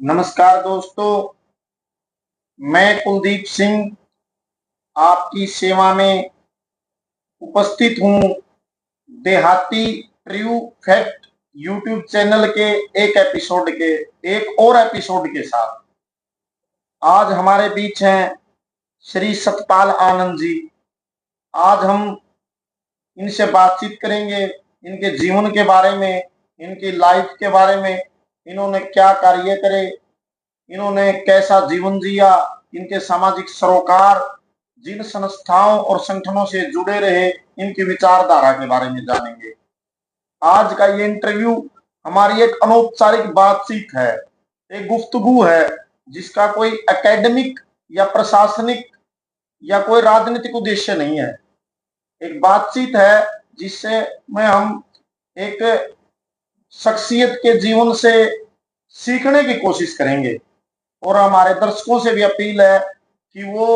नमस्कार दोस्तों, मैं कुलदीप सिंह आपकी सेवा में उपस्थित हूँ। देहाती ट्रू फैक्ट यूट्यूब चैनल के एक और एपिसोड के साथ आज हमारे बीच हैं श्री सतपाल आनंद जी। आज हम इनसे बातचीत करेंगे इनके जीवन के बारे में, इनकी लाइफ के बारे में, इन्होंने क्या कार्य करे, इन्होंने कैसा जीवन जिया, इनके सामाजिक सरोकार, जिन संस्थाओं और संगठनों से जुड़े रहे, इनकी विचारधारा के बारे में जानेंगे। आज का ये इंटरव्यू हमारी एक अनौपचारिक बातचीत है, एक गुफ्तगू है जिसका कोई एकेडमिक या प्रशासनिक या कोई राजनीतिक उद्देश्य नहीं है। एक बातचीत है जिससे में हम एक शख्सियत के जीवन से सीखने की कोशिश करेंगे और हमारे दर्शकों से भी अपील है कि वो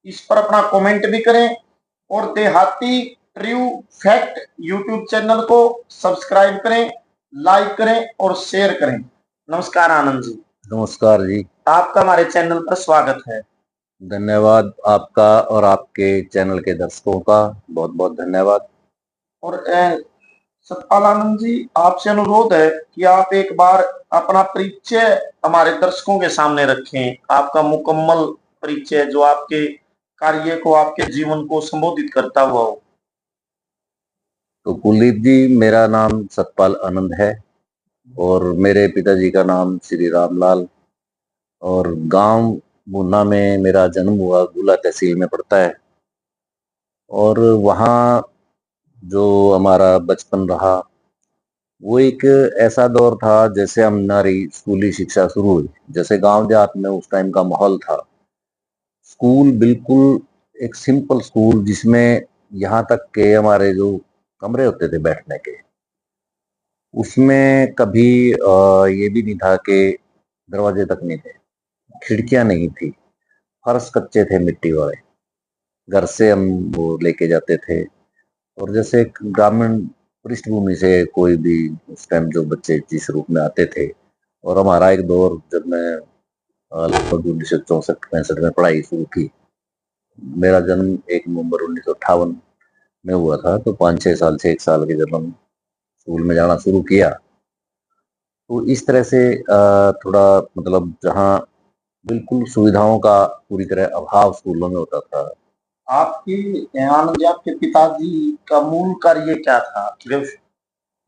इस पर अपना कमेंट भी करें और देहाती ट्रू फैक्ट यूट्यूब चैनल को सब्सक्राइब करें, लाइक करें और शेयर करें। नमस्कार आनंद जी। नमस्कार जी। आपका हमारे चैनल पर स्वागत है। धन्यवाद आपका और आपके चैनल के दर्शकों का बहुत बहुत धन्यवाद। और सतपाल आनंद जी, आपसे अनुरोध है कि आप एक बार अपना परिचय हमारे दर्शकों के सामने रखें, आपका मुकम्मल परिचय जो आपके कार्य को, आपके जीवन को संबोधित करता हुआ हो। तो कुलदीप जी, मेरा नाम सतपाल आनंद है और मेरे पिताजी का नाम श्री रामलाल, और गांव मुन्ना में मेरा जन्म हुआ, गुला तहसील में पड़ता है। और वहाँ जो हमारा बचपन रहा वो एक ऐसा दौर था जैसे हमारी स्कूली शिक्षा शुरू हुई, जैसे गांव देहात में उस टाइम का माहौल था। स्कूल बिल्कुल एक सिंपल स्कूल, जिसमें यहाँ तक के हमारे जो कमरे होते थे बैठने के, उसमें कभी ये भी नहीं था कि दरवाजे तक नहीं थे, खिड़कियां नहीं थी, फर्श कच्चे थे मिट्टी वाले। घर से हम वो लेके जाते थे। और जैसे ग्रामीण पृष्ठभूमि से कोई भी उस टाइम जो बच्चे जिस रूप में आते थे, और हमारा एक दौर जब मैं लगभग 1964-65 में पढ़ाई शुरू की, मेरा जन्म 1 नवंबर 1958 में हुआ था। तो 5-6 साल, 6 साल के जब हम स्कूल में जाना शुरू किया, तो इस तरह से थोड़ा मतलब जहाँ बिल्कुल सुविधाओं का पूरी तरह अभाव स्कूलों में होता था। आपकी आनंद जी, आपके पिताजी का मूल कार्य क्या था?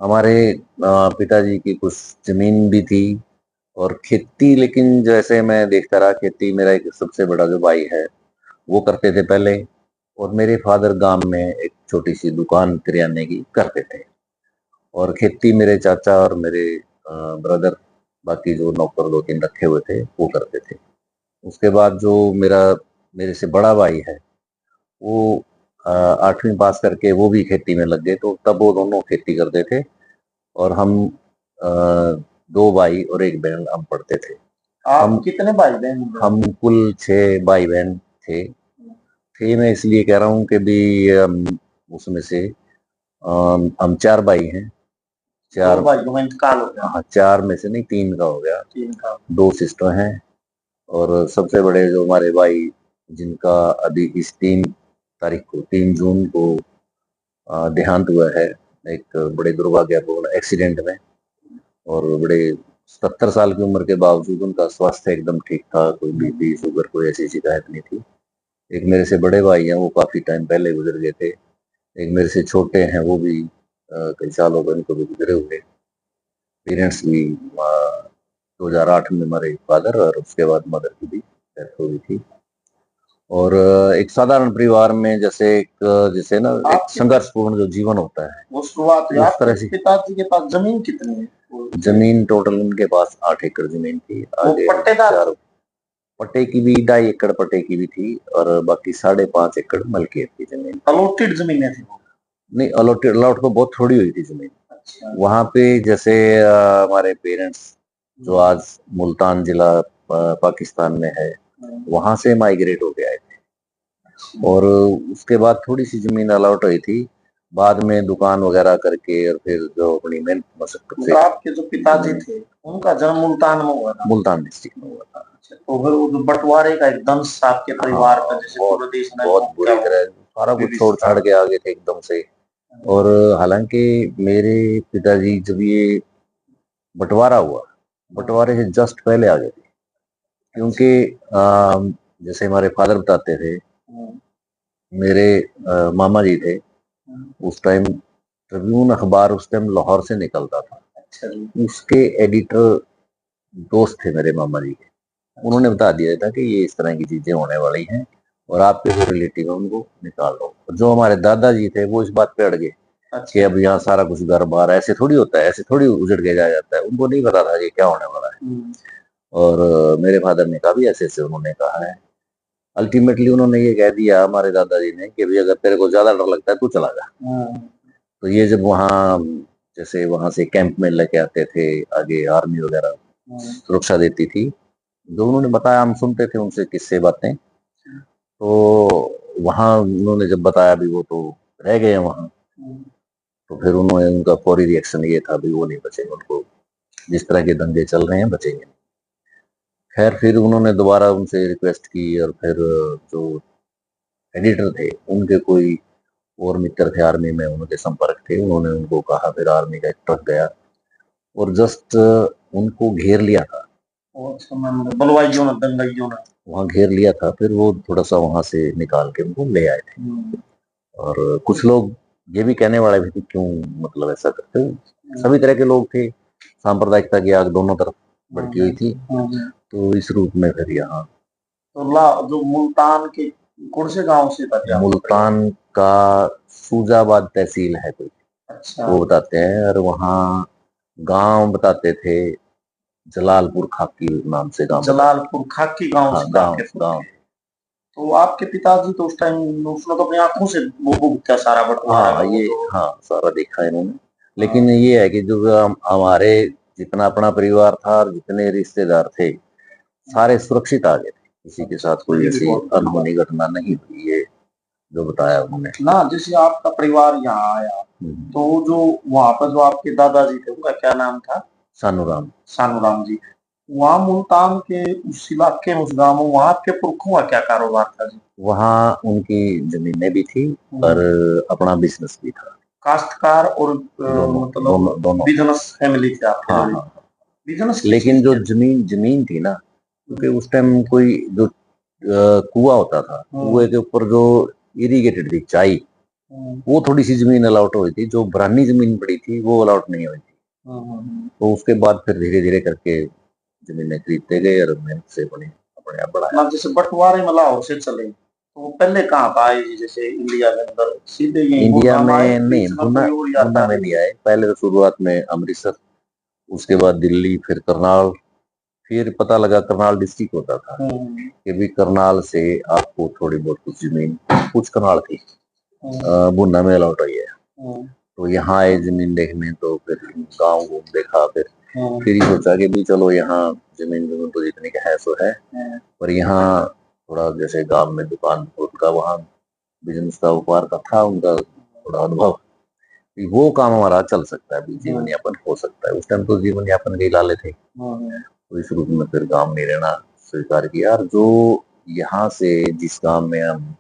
हमारे पिताजी की कुछ जमीन भी थी और खेती, लेकिन जैसे मैं देखता रहा, खेती मेरा एक सबसे बड़ा जो भाई है वो करते थे पहले, और मेरे फादर गांव में एक छोटी सी दुकान किराने की करते थे, और खेती मेरे चाचा और मेरे ब्रदर, बाकी जो नौकर 2-3 रखे हुए थे वो करते थे। उसके बाद जो मेरे से बड़ा भाई है, वो 8वीं पास करके वो भी खेती में लग गए, तो तब वो दोनों खेती करते थे, और हम 2 भाई और 1 बहन हम पढ़ते थे। हम कितने भाई बहन? हम कुल 6 भाई बहन थे। मैं इसलिए कह रहा हूँ कि भी उसमें से हम 4 भाई हैं। 4 भाइयों में इंतकाल हो गया? हाँ, 4 में से नहीं, 3 का हो गया। 3 का। 2 सिस्टर हैं, और सबसे बड़े जो हमारे भाई, जिनका अभी इस 3 तारीख को, 3 जून को देहांत हुआ है एक बड़े दुर्भाग्यपूर्ण एक्सीडेंट में। और बड़े 70 साल की उम्र के बावजूद उनका स्वास्थ्य एकदम ठीक था, कोई बीपी शुगर कोई ऐसी शिकायत नहीं थी। एक मेरे से बड़े भाई हैं, वो काफी टाइम पहले गुजर गए थे। एक मेरे से छोटे हैं, वो भी कई सालों में उनको भी गुजरे हुए। पेरेंट्स भी 2008 में हमारे फादर, और उसके बाद मदर की भी डेथ हो गई थी। और एक साधारण परिवार में जैसे ना एक संघर्षपूर्ण जो जीवन होता है, वो शुरुआत उस तरह से। पिताजी के पास जमीन कितनी है? जमीन टोटल उनके पास 8 एकड़ जमीन थी। आगे पट्टेदार? 4 पट्टे की भी, 2.5 एकड़ पट्टे की भी थी, और बाकी 5.5 एकड़ मलकियत की जमीन। अलॉटेड जमीनें थी? नहीं, अलॉट तो बहुत थोड़ी हुई थी जमीन। अच्छा। वहां पे जैसे हमारे पेरेंट्स जो आज मुल्तान जिला पाकिस्तान में है, वहां से माइग्रेट होके आए थे, और उसके बाद थोड़ी सी जमीन अलॉट हुई थी। बाद में दुकान वगैरह करके और फिर जो अपनी मेहनत मशक्कत से। आपके जो पिताजी थे उनका जन्म मुल्तान में हुआ था। मुल्तान डिस्ट्रिक्ट में हुआ था। तो फिर वो जो बंटवारे का एकदम आपके परिवार का जैसे पूरे देश में बहुत बुरी तरह सारा कुछ छोड़ छाड़ के आ गए थे एकदम से। और हालांकि मेरे पिताजी जब ये बंटवारा हुआ, बंटवारे से जस्ट पहले आ गए थे, क्योंकि जैसे हमारे फादर बताते थे, मेरे मामा जी थे, उस टाइम ट्रिब्यून अखबार उस टाइम लाहौर से निकलता था। उसके एडिटर दोस्त थे मेरे मामा जी के, उन्होंने बता दिया था कि ये इस तरह की चीजें होने वाली हैं और आपके जो रिलेटिव है उनको निकाल लो। जो हमारे दादाजी थे वो इस बात पे अड़ गए कि अब यहाँ सारा कुछ घर बार ऐसे थोड़ी होता है, ऐसे थोड़ी उजड़ के जाया जाता है। उनको नहीं पता था कि क्या होने वाला है। और मेरे फादर ने कहा भी ऐसे ऐसे उन्होंने कहा है। अल्टीमेटली उन्होंने ये कह दिया हमारे दादाजी ने कि भाई अगर तेरे को ज्यादा डर लगता है तू चला जा। तो ये जब वहाँ जैसे वहां से कैंप में लेके आते थे, आगे आर्मी वगैरह सुरक्षा देती थी, जो उन्होंने बताया हम सुनते थे उनसे किस्से बातें। तो वहां उन्होंने जब बताया भी वो तो रह गए वहां, तो फिर उन्होंने उनका फौरी रिएक्शन ये था भी वो नहीं बचेंगे, उनको जिस तरह के दंगे चल रहे हैं बचेंगे। खैर फिर उन्होंने दोबारा उनसे रिक्वेस्ट की और फिर जो एडिटर थे उनके कोई और मित्र थे आर्मी में, उनके संपर्क थे, उन्होंने उनको कहा। फिर आर्मी का एक ट्रक गया और जस्ट उनको घेर लिया था, वहां घेर लिया था। फिर वो थोड़ा सा वहां से निकाल के उनको ले आए थे। और कुछ लोग ये भी कहने वाले भी थे क्यों मतलब ऐसा करते हो। सभी तरह के लोग थे, सांप्रदायिकता की आग दोनों तरफ भड़की हुई थी। तो इस रूप में फिर यहाँ तो जो मुल्तान के कौन से गांव से था? मुल्तान का सूजाबाद तहसील है कोई, वो बताते हैं। और वहाँ गांव बताते थे जलालपुर खाकी नाम से गांव। जलालपुर खाकी गांव से गांव। तो आपके पिताजी तो उस टाइम उसने तो अपनी आंखों से वो भुगता सारा बंटवारा। सारा देखा इन्होंने। लेकिन ये है कि जो हमारे जितना अपना परिवार था और जितने रिश्तेदार थे सारे सुरक्षित आ गए थे, किसी के साथ कोई ऐसी अनहोनी घटना नहीं हुई। ये जो बताया उन्होंने ना, जैसे आपका परिवार यहाँ आया तो जो वहां पर जो आपके दादाजी थे उनका क्या नाम था? सानूराम जी। वहाँ मुल्तान के उस इलाके में, उस गांव में, वहाँ के पुरखों का क्या कारोबार था जी? वहाँ उनकी जमीनें भी थी और अपना बिजनेस भी था। काश्तकार और मतलब दोनों बिजनेस फैमिली थी आपके। बिजनेस लेकिन जो जमीन थी ना, क्योंकि उस टाइम कोई जो कुआं होता था, कुएं के ऊपर जो इरिगेटेड थी चाई, वो थोड़ी सी जमीन अलाउट हुई थी। जो बरानी जमीन पड़ी थी वो अलाउट नहीं हुई थी। तो उसके बाद फिर धीरे धीरे करके जमीनें खरीदते गए और मेहनत से अपने आप बढ़ाया। जैसे बंटवारे में लाहौर से चले तो पहले कहाँ पर आए जी? जैसे इंडिया के अंदर सीधे इंडिया में नहीं, गुना में नहीं आए। पहले तो शुरुआत में अमृतसर, उसके बाद दिल्ली, फिर करनाल। फिर पता लगा करनाल डिस्ट्रिक्ट होता था कि भी करनाल से आपको थोड़ी बहुत कुछ जमीन, कुछ करनाल थी बुन्ना में अलाउट हुई है। तो यहाँ आए जमीन देखने, तो फिर गाँव घूम देखा। फिर ये सोचा कि भी चलो यहाँ जमीन तो जितनी का है सो है, पर यहाँ थोड़ा जैसे गांव में दुकान उनका वहाँ बिजनेस का व्यापार का था उनका थोड़ा अनुभव, वो काम हमारा चल सकता है, जीवन यापन हो सकता है। उस टाइम तो जीवन यापन के लाले थे। तो इस रूप में फिर गांव में रहना स्वीकार किया। और जो यहाँ से जिस गांव में हम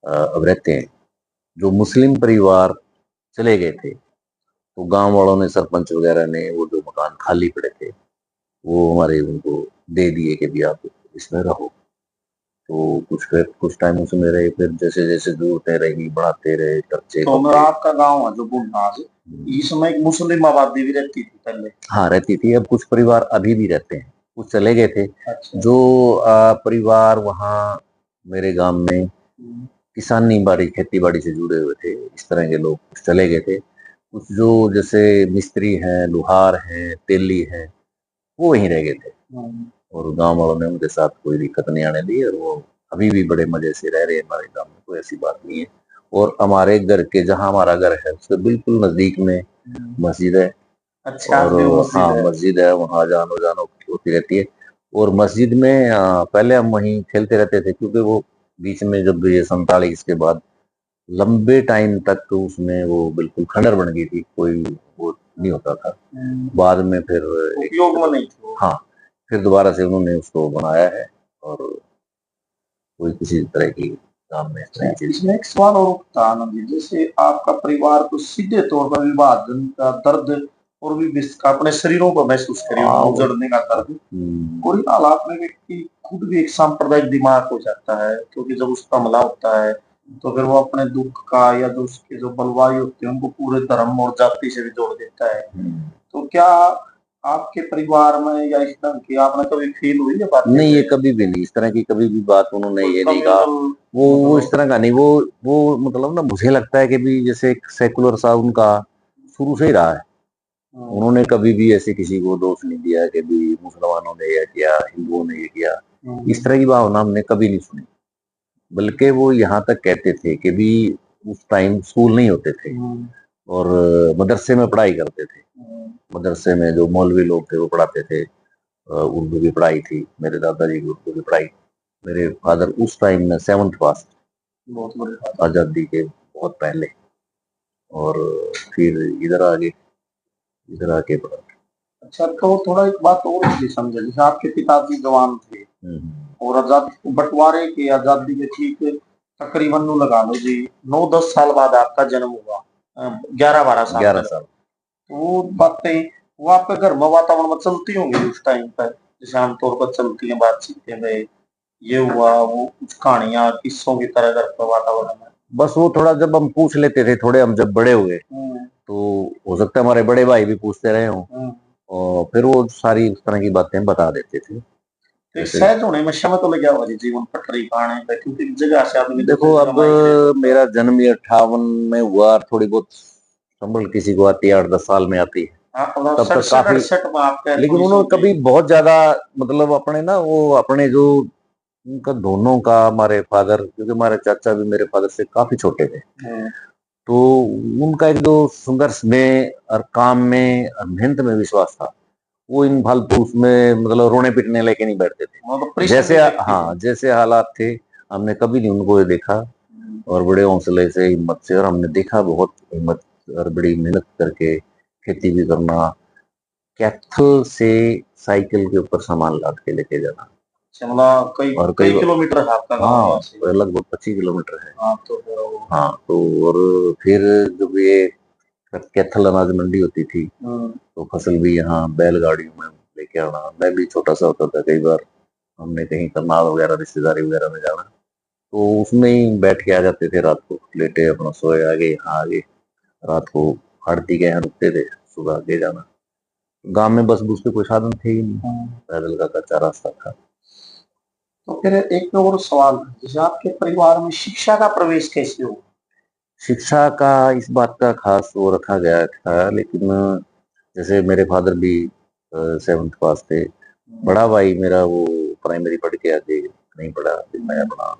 अब रहते हैं, जो मुस्लिम परिवार चले गए थे, तो गांव वालों ने, सरपंच वगैरह ने, वो जो मकान खाली पड़े थे वो हमारे उनको दे दिए कि भी आप इसमें रहो। तो कुछ टाइम उसमें रहे। फिर जैसे जैसे जरूरतें रही बढ़ाते रहे खर्चे। तो आपका गांव है जो बुन्ना, इस समय मुस्लिम आबादी भी रहती थी पहले? हाँ रहती थी। अब कुछ परिवार अभी भी रहते हैं, कुछ चले गए थे। जो परिवार वहाँ मेरे गांव में किसानी बाड़ी खेती बाड़ी से जुड़े हुए थे, इस तरह के लोग कुछ चले गए थे। कुछ जो जैसे मिस्त्री हैं, लुहार हैं, तेली हैं, वो वहीं रह गए थे। और गांव वालों ने उनके साथ कोई दिक्कत नहीं आने दी और वो अभी भी बड़े मजे से रह रहे हैं हमारे गांव में, कोई ऐसी बात नहीं है। और हमारे घर के, जहाँ हमारा घर है उसके बिल्कुल नजदीक में मस्जिद है। और हाँ मस्जिद है, वहाँ जानो जानो होती रहती है। और मस्जिद में पहले हम वहीं खेलते रहते थे, क्योंकि वो बीच में जब ये 47 के बाद लंबे टाइम तक उसमें वो बिल्कुल खंडर बन गई थी, कोई वो नहीं होता था। बाद में फिर उपयोग में नहीं थी। हाँ, फिर दोबारा से उन्होंने उसको बनाया है और कोई किसी तरह की काम में इस तरह की चीज। इसमें एक सवाल और था आनंद जी, जैसे आपका परिवार को सीधे तौर पर विभाजन का दर्द और भी अपने शरीरों को महसूस करिए, उजड़ने का दर्द, और इन हालात में व्यक्ति खुद भी एक सांप्रदायिक दिमाग हो जाता है, क्योंकि जब उसका हमला होता है तो फिर वो अपने दुख का या जो उसके जो बलवाई होते हैं उनको पूरे धर्म और जाति से भी जोड़ देता है। तो क्या आपके परिवार में या इस ढंग की आपने कभी फील हुई है बात? नहीं, ये कभी भी नहीं, इस तरह की कभी भी बात उन्होंने ये नहीं कहा। वो इस तरह का नहीं, वो मतलब ना, मुझे लगता है कि भी जैसे एक सेकुलर सा उनका शुरू से ही रहा है। उन्होंने कभी भी ऐसे किसी को दोष नहीं दिया कि भी मुसलमानों ने ये किया, हिंदुओं ने ये किया, इस तरह की भावना हमने कभी नहीं सुनी। बल्कि वो यहाँ तक कहते थे कि भी उस टाइम स्कूल नहीं होते थे और मदरसे में पढ़ाई करते थे। मदरसे में जो मौलवी लोग थे वो पढ़ाते थे, उर्दू की पढ़ाई थी, मेरे दादाजी की उर्दू की पढ़ाई। मेरे फादर उस टाइम में 7th पास, बहुत बड़ी बात, आजादी के बहुत पहले, और फिर इधर आके पढ़ा। अच्छा, तो थोड़ा एक बात और भी समझे, जैसे आपके पिताजी जवान थे और आजादी बंटवारे की आजादी के ठीक तकरीबन नु लगा लो जी 9-10 साल बाद आपका जन्म हुआ, 11-12 साल 11 साल। तो वो बातें वो आपके घर में वातावरण में चलती होंगी उस टाइम पर, जैसे आमतौर पर चलती है बातचीतें में, ये हुआ वो कुछ कहानियां किस्सों की तरह घर पर वातावरण में। बस वो थोड़ा जब हम पूछ लेते थे, थोड़े हम जब बड़े हुए तो हो सकता है हमारे बड़े भाई भी पूछते रहे हों, और फिर वो सारी उस तरह की बातें बता देते थे। तो सहज होने में समय तो लगा होगा जी जीवन पटरी पाने पे, क्योंकि जगह से आदमी देखो, अब मेरा जन्म ही 58 में हुआ, थोड़ी बहुत संभल किसी को आती है, 8-10 साल में आती है, तब तक काफी। लेकिन उन्होंने कभी बहुत ज्यादा मतलब अपने ना, वो अपने जो उनका दोनों का, हमारे फादर, क्योंकि हमारे चाचा भी मेरे फादर से काफी छोटे थे, तो उनका एक जो संघर्ष में और काम में और मेहनत में विश्वास था, वो इन फालतू उसमें मतलब रोने पिटने लेके नहीं बैठते थे। जैसे हाँ, जैसे हालात थे, हमने कभी नहीं उनको ये देखा, और बड़े हौसले से, हिम्मत से, और हमने देखा बहुत हिम्मत और बड़ी मेहनत करके खेती भी करना, कैथल से साइकिल के ऊपर सामान लाद के लेके जाना, कई किलोमीटर, हाँ, लगभग 25 किलोमीटर है। हाँ, तो और फिर जब ये कैथल अनाज मंडी होती थी तो फसल भी यहाँ बैलगाड़ियों में लेके आना। मैं भी छोटा सा होता था, कई बार हमने कहीं करनाल वगैरह रिश्तेदारी वगैरह में जाना तो उसमें ही बैठ के आ जाते थे, रात को लेटे अपना सोए, आगे यहाँ आगे, रात को आड़ती के यहाँ रुकते थे, सुबह आगे जाना। गांव में बस दूसरे कोई साधन थे ही नहीं, पैदल का कच्चा रास्ता था। तो फिर एक और सवाल, जैसे आपके परिवार में शिक्षा का प्रवेश कैसे हुआ? शिक्षा का इस बात का खास वो रखा गया था, लेकिन जैसे मेरे फादर भी 7th पास थे, बड़ा भाई मेरा वो प्राइमरी पढ़ के आगे नहीं पढ़ा, मैं अपना।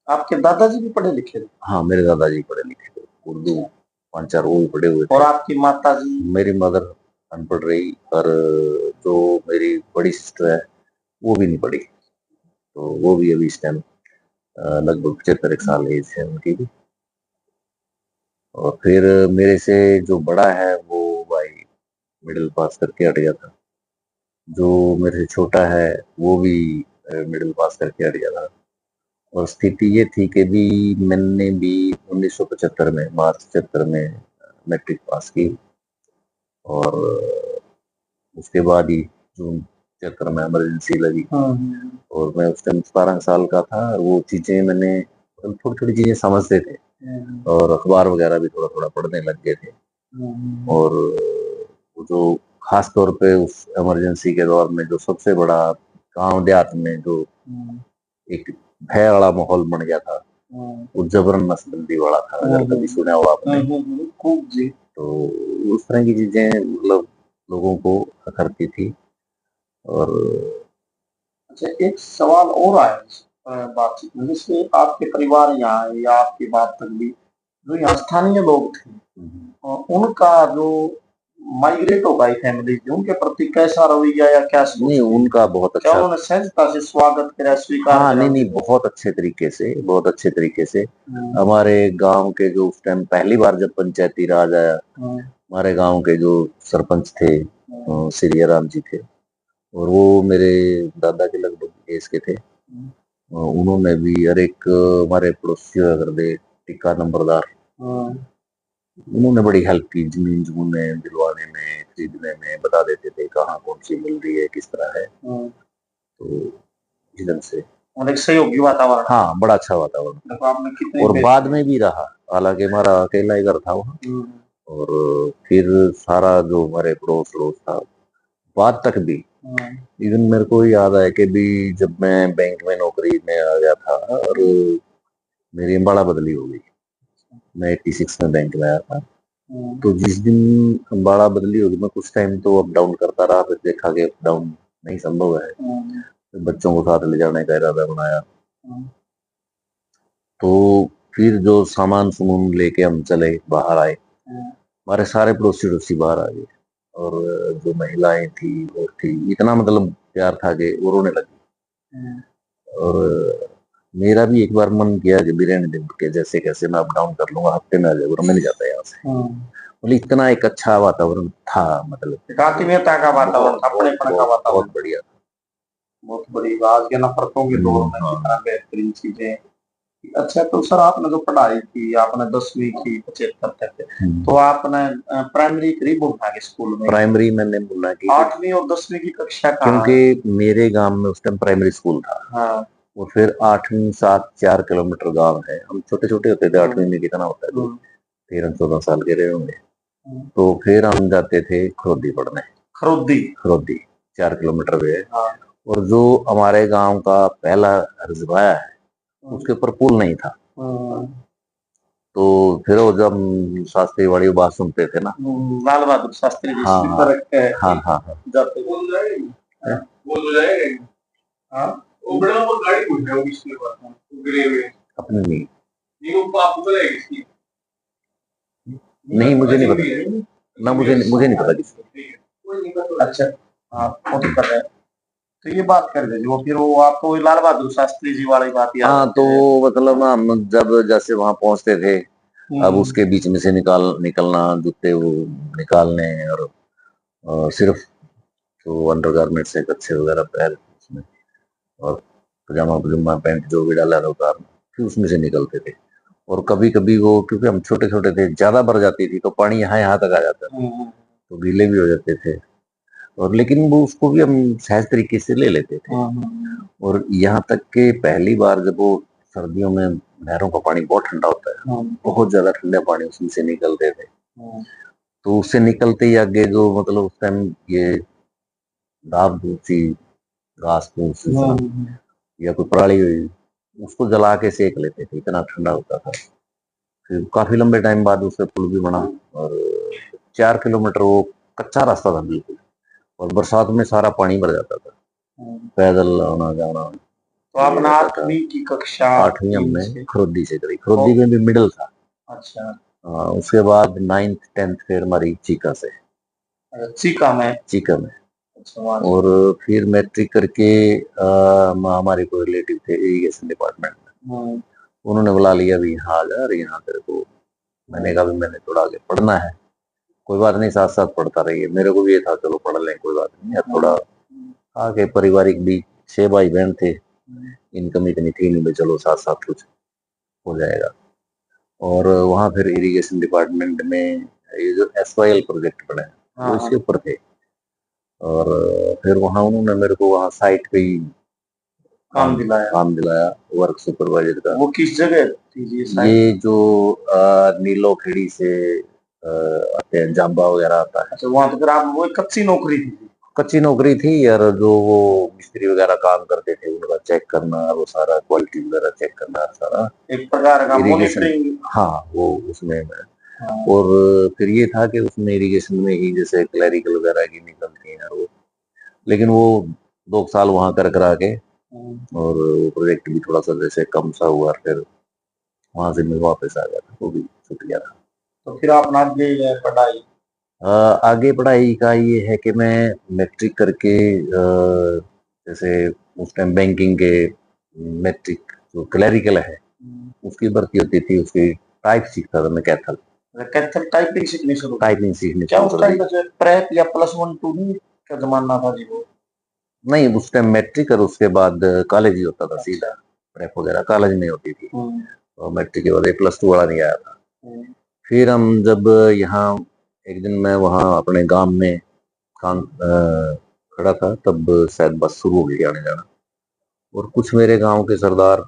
आपके दादाजी भी पढ़े लिखे थे? हाँ, मेरे दादाजी पढ़े लिखे थे, उर्दू 5-4 वो भी पढ़े हुए थे। और आपकी माता जी? मेरी मदर अनपढ़ रही, पर जो मेरी बड़ी सिस्टर है वो भी नहीं पढ़ी, तो वो भी अभी इस टाइम लगभग 75 साल एज है उनकी भी। और फिर मेरे से जो बड़ा है वो भाई मिडिल पास करके हट गया था, जो मेरे से छोटा है वो भी मिडिल पास करके हट गया था। और स्थिति ये थी कि भी मैंने भी 1975 में, मार्च 75 में मैट्रिक पास की, और उसके बाद ही जून 75 में इमरजेंसी लगी, और मैं उस टाइम 17 साल का था, और वो चीजें मैंने थोड़ी थोड़ी चीजें समझते थे, और अखबार वगैरह भी थोड़ा थोड़ा पढ़ने लग गए थे। और वो जो खास तौर पे उस इमरजेंसी के दौर में जो सबसे बड़ा गांव देहात में जो एक भय वाला माहौल बन गया था, वो जबरन नसबंदी वाला था, अगर कभी सुना हो आपने। खूब जी। तो उस तरह की चीजें मतलब लोगों को करती थी। और अच्छा, एक सवाल और आया बातचीत में, जैसे आपके परिवार यहाँ आए या आपकी बात तक भी जो यहाँ स्थानीय लोग थे, उनका जो माइग्रेट हो गई फैमिली, उनके प्रति कैसा रवैया या क्या सोच नहीं, थी? उनका बहुत क्या अच्छा। उन्होंने सहजता से स्वागत करा, स्वीकार हाँ, करा? नहीं नहीं, बहुत अच्छे तरीके से, बहुत अच्छे तरीके से। हम्म, हमारे गांव के जो उस टाइम पहली बार जब पंचायती राज आया, हम्म, हमारे गांव के जो सरपंच थे श्री राम जी थे, और वो मेरे दादा के लगभग एज के थे। उन्होंने भी हर एक हमारे पड़ोसी कर दे टिक्का नंबरदार, हम्म, उन्होंने बड़ी हेल्प की, जमीन जमूने दिलवाने में, खरीदने में, बता देते थे कहाँ कौन सी मिल रही है, किस तरह है। तो इस ढंग से और एक सहयोगी वातावरण। हाँ, बड़ा अच्छा वातावरण। देखो आपने कितनी और बेहतरीन- बाद में भी रहा, हालांकि हमारा अकेला ही घर था वहाँ। और फिर सारा जो हमारे पड़ोस पड़ोस था, बाद तक भी, इवन मेरे को याद है कि भी जब मैं बैंक में नौकरी में आ गया था और मेरी अम्बाड़ा बदली हो गई, मैं 86 में बैंक में आया था। तो जिस दिन अम्बाड़ा बदली होगी, मैं कुछ टाइम तो अप डाउन करता रहा, फिर देखा कि अप डाउन नहीं संभव है, फिर बच्चों को साथ ले जाने का इरादा बनाया। तो फिर जो सामान सुमून लेके हम चले, बाहर आए, हमारे सारे पड़ोसी पड़ोसी बाहर आ गए, और जो महिलाएं थी और थी, इतना मतलब प्यार था कि वो रोने लगी। और मेरा भी एक बार मन किया कि बिरयानी दिन के जैसे कैसे मैं अप डाउन कर लूंगा, हफ्ते में आ जाएगा, मैं नहीं जाता यहाँ से। मतलब इतना एक अच्छा वातावरण था, मतलब आत्मीयता का वातावरण था, अपनेपन का वातावरण, बहुत बढ़िया, बहुत बड़ी बात के नफरतों के दौर में कितना बेहतरीन चीजें। अच्छा, तो सर आपने जो पढ़ाई की, आपने 10वीं की 75 तक, तो आपने प्राइमरी करी बुढ़ा के स्कूल में? प्राइमरी मैंने बुढ़ा की, 8वीं और 10वीं की कक्षा कहाँ? क्योंकि मेरे गांव में उस टाइम प्राइमरी स्कूल था। हाँ। और फिर 8वीं 4 किलोमीटर गांव है, हम छोटे छोटे होते थे, 8वीं में कितना होता है, 13-14 साल के रहे होंगे। तो फिर हम जाते थे खरोदी पढ़ने। खरोदी? खरोदी 4 किलोमीटर पे है। हाँ। और जो हमारे गांव का पहला रजवाया है, उसके ऊपर पुल नहीं था। तो फिर वो जब शास्त्री वाली बात सुनते थे ना, लाल बहादुर शास्त्री जी, हाँ स्लीपर रख के हाँ हाँ हाँ, जाते थे। बोल हो जाएगा। हाँ, वो बड़ा वो गाड़ी पूछ रहा है, वो किसके पास है? ग्रे में अपनी नहीं, नहीं वो आपको पता है किसकी? नहीं मुझे नहीं पता ना, मुझे नहीं पता किसकी। अच्छा, हाँ वो तो पता है। तो ये बात कर दीजिए, वो फिर वो आपको लाल बहादुर शास्त्री जी वाली बात याद हाँ, आती तो है? मतलब हम जब जैसे वहां पहुंचते थे, अब उसके बीच में से निकलना, जूते वो निकालने, और सिर्फ जो अंडरगारमेंट्स है, कच्छे वगैरह पैर उसमें, और पजामा पजामा पैंट जो भी डाला था उतारना, फिर उसमें से निकलते थे। और कभी कभी वो, क्योंकि हम छोटे छोटे थे, ज्यादा भर जाती थी तो पानी यहाँ यहाँ तक आ जाता था, तो गीले भी हो जाते थे। और लेकिन वो उसको भी हम सहज तरीके से ले लेते थे। और यहाँ तक के पहली बार जब वो सर्दियों में नहरों का पानी बहुत ठंडा होता है, बहुत ज्यादा ठंडा पानी उसमें से निकलते थे, तो उससे निकलते ही आगे जो मतलब उस टाइम ये दाब दूसरी घास फूस या कोई पराली हुई, उसको जला के सेक लेते थे, इतना ठंडा होता था। फिर काफी लंबे टाइम बाद उससे पुल भी बना, और 4 किलोमीटर वो कच्चा रास्ता था बिल्कुल, और बरसात में सारा पानी भर जाता था, पैदल आना जाना। तो आपने 8वीं की कक्षा? 8वीं हमने खरोदी से करी, खरोदी में भी मिडिल था। अच्छा। उसके बाद 9th 10th फिर हमारी चीका से। चीका में? चीका में। अच्छा, और फिर मैट्रिक करके हमारे कोई रिलेटिव थे इरिगेशन डिपार्टमेंट में, उन्होंने बुला लिया भी यहाँ आ जा, यहाँ तेरे को। मैंने कहा भी मैंने थोड़ा आगे पढ़ना है, कोई बात नहीं, साथ साथ पढ़ता रहिए। मेरे को भी ये था चलो पढ़ लें, कोई बात नहीं, थोड़ा आगे पारिवारिक भी, 6 भाई बहन थे, इनकम इतनी थी नहीं, चलो साथ साथ कुछ हो जाएगा। और वहाँ फिर इरिगेशन डिपार्टमेंट में ये जो SYL प्रोजेक्ट बने, वो इसके ऊपर थे। और फिर वहाँ उन्होंने मेरे को वहाँ साइट पे ही काम दिलाया वर्क सुपरवाइजर का। वो किस जगह थी ये जो नीलो खेड़ी से आते हैं, जाम्बा वगैरह आता है। अच्छा, वहाँ तो फिर आप वो कच्ची नौकरी थी? कच्ची नौकरी थी यार, जो वो मिस्त्री वगैरह काम करते थे, उनका चेक करना, वो सारा क्वालिटी वगैरह चेक करना, सारा एक प्रकार का मॉनिटरिंग। हाँ, वो उसमें मैं। और फिर ये था कि उसमें इरिगेशन में ही जैसे क्लैरिकल वगैरह की निकलती है वो, लेकिन वो 2 साल वहां कर करा के, और वो प्रोजेक्ट भी थोड़ा सा जैसे कम सा हुआ, फिर वहां से मैं वापस आ गया था, वो भी छूट गया था। तो फिर आप ना गए पढ़ाई? आगे पढ़ाई का ये है कि मैं मैट्रिक करके जैसे उस टाइम बैंकिंग के मैट्रिक जो क्लरिकल है उसकी भर्ती होती थी, उसकी टाइप सीखता था मैं, कैथल कैथल टाइपिंग सीखनी शुरू की। टाइपिंग सीखने क्या शुरू उस कर टाइम दी। पे प्रेप या प्लस वन टू नहीं का जमाना था जी वो? नहीं, उस टाइम मैट्रिक और उसके बाद कॉलेज ही होता था अच्छा। सीधा, प्रेप वगैरह कॉलेज में होती थी। हम्म, और मैट्रिक के बाद ए प्लस टू वाला नहीं आया था। हम्म, फिर हम जब यहाँ एक दिन मैं वहाँ अपने गांव में खड़ा था, तब शायद बस शुरू हो गई आने जाना, और कुछ मेरे गांव के सरदार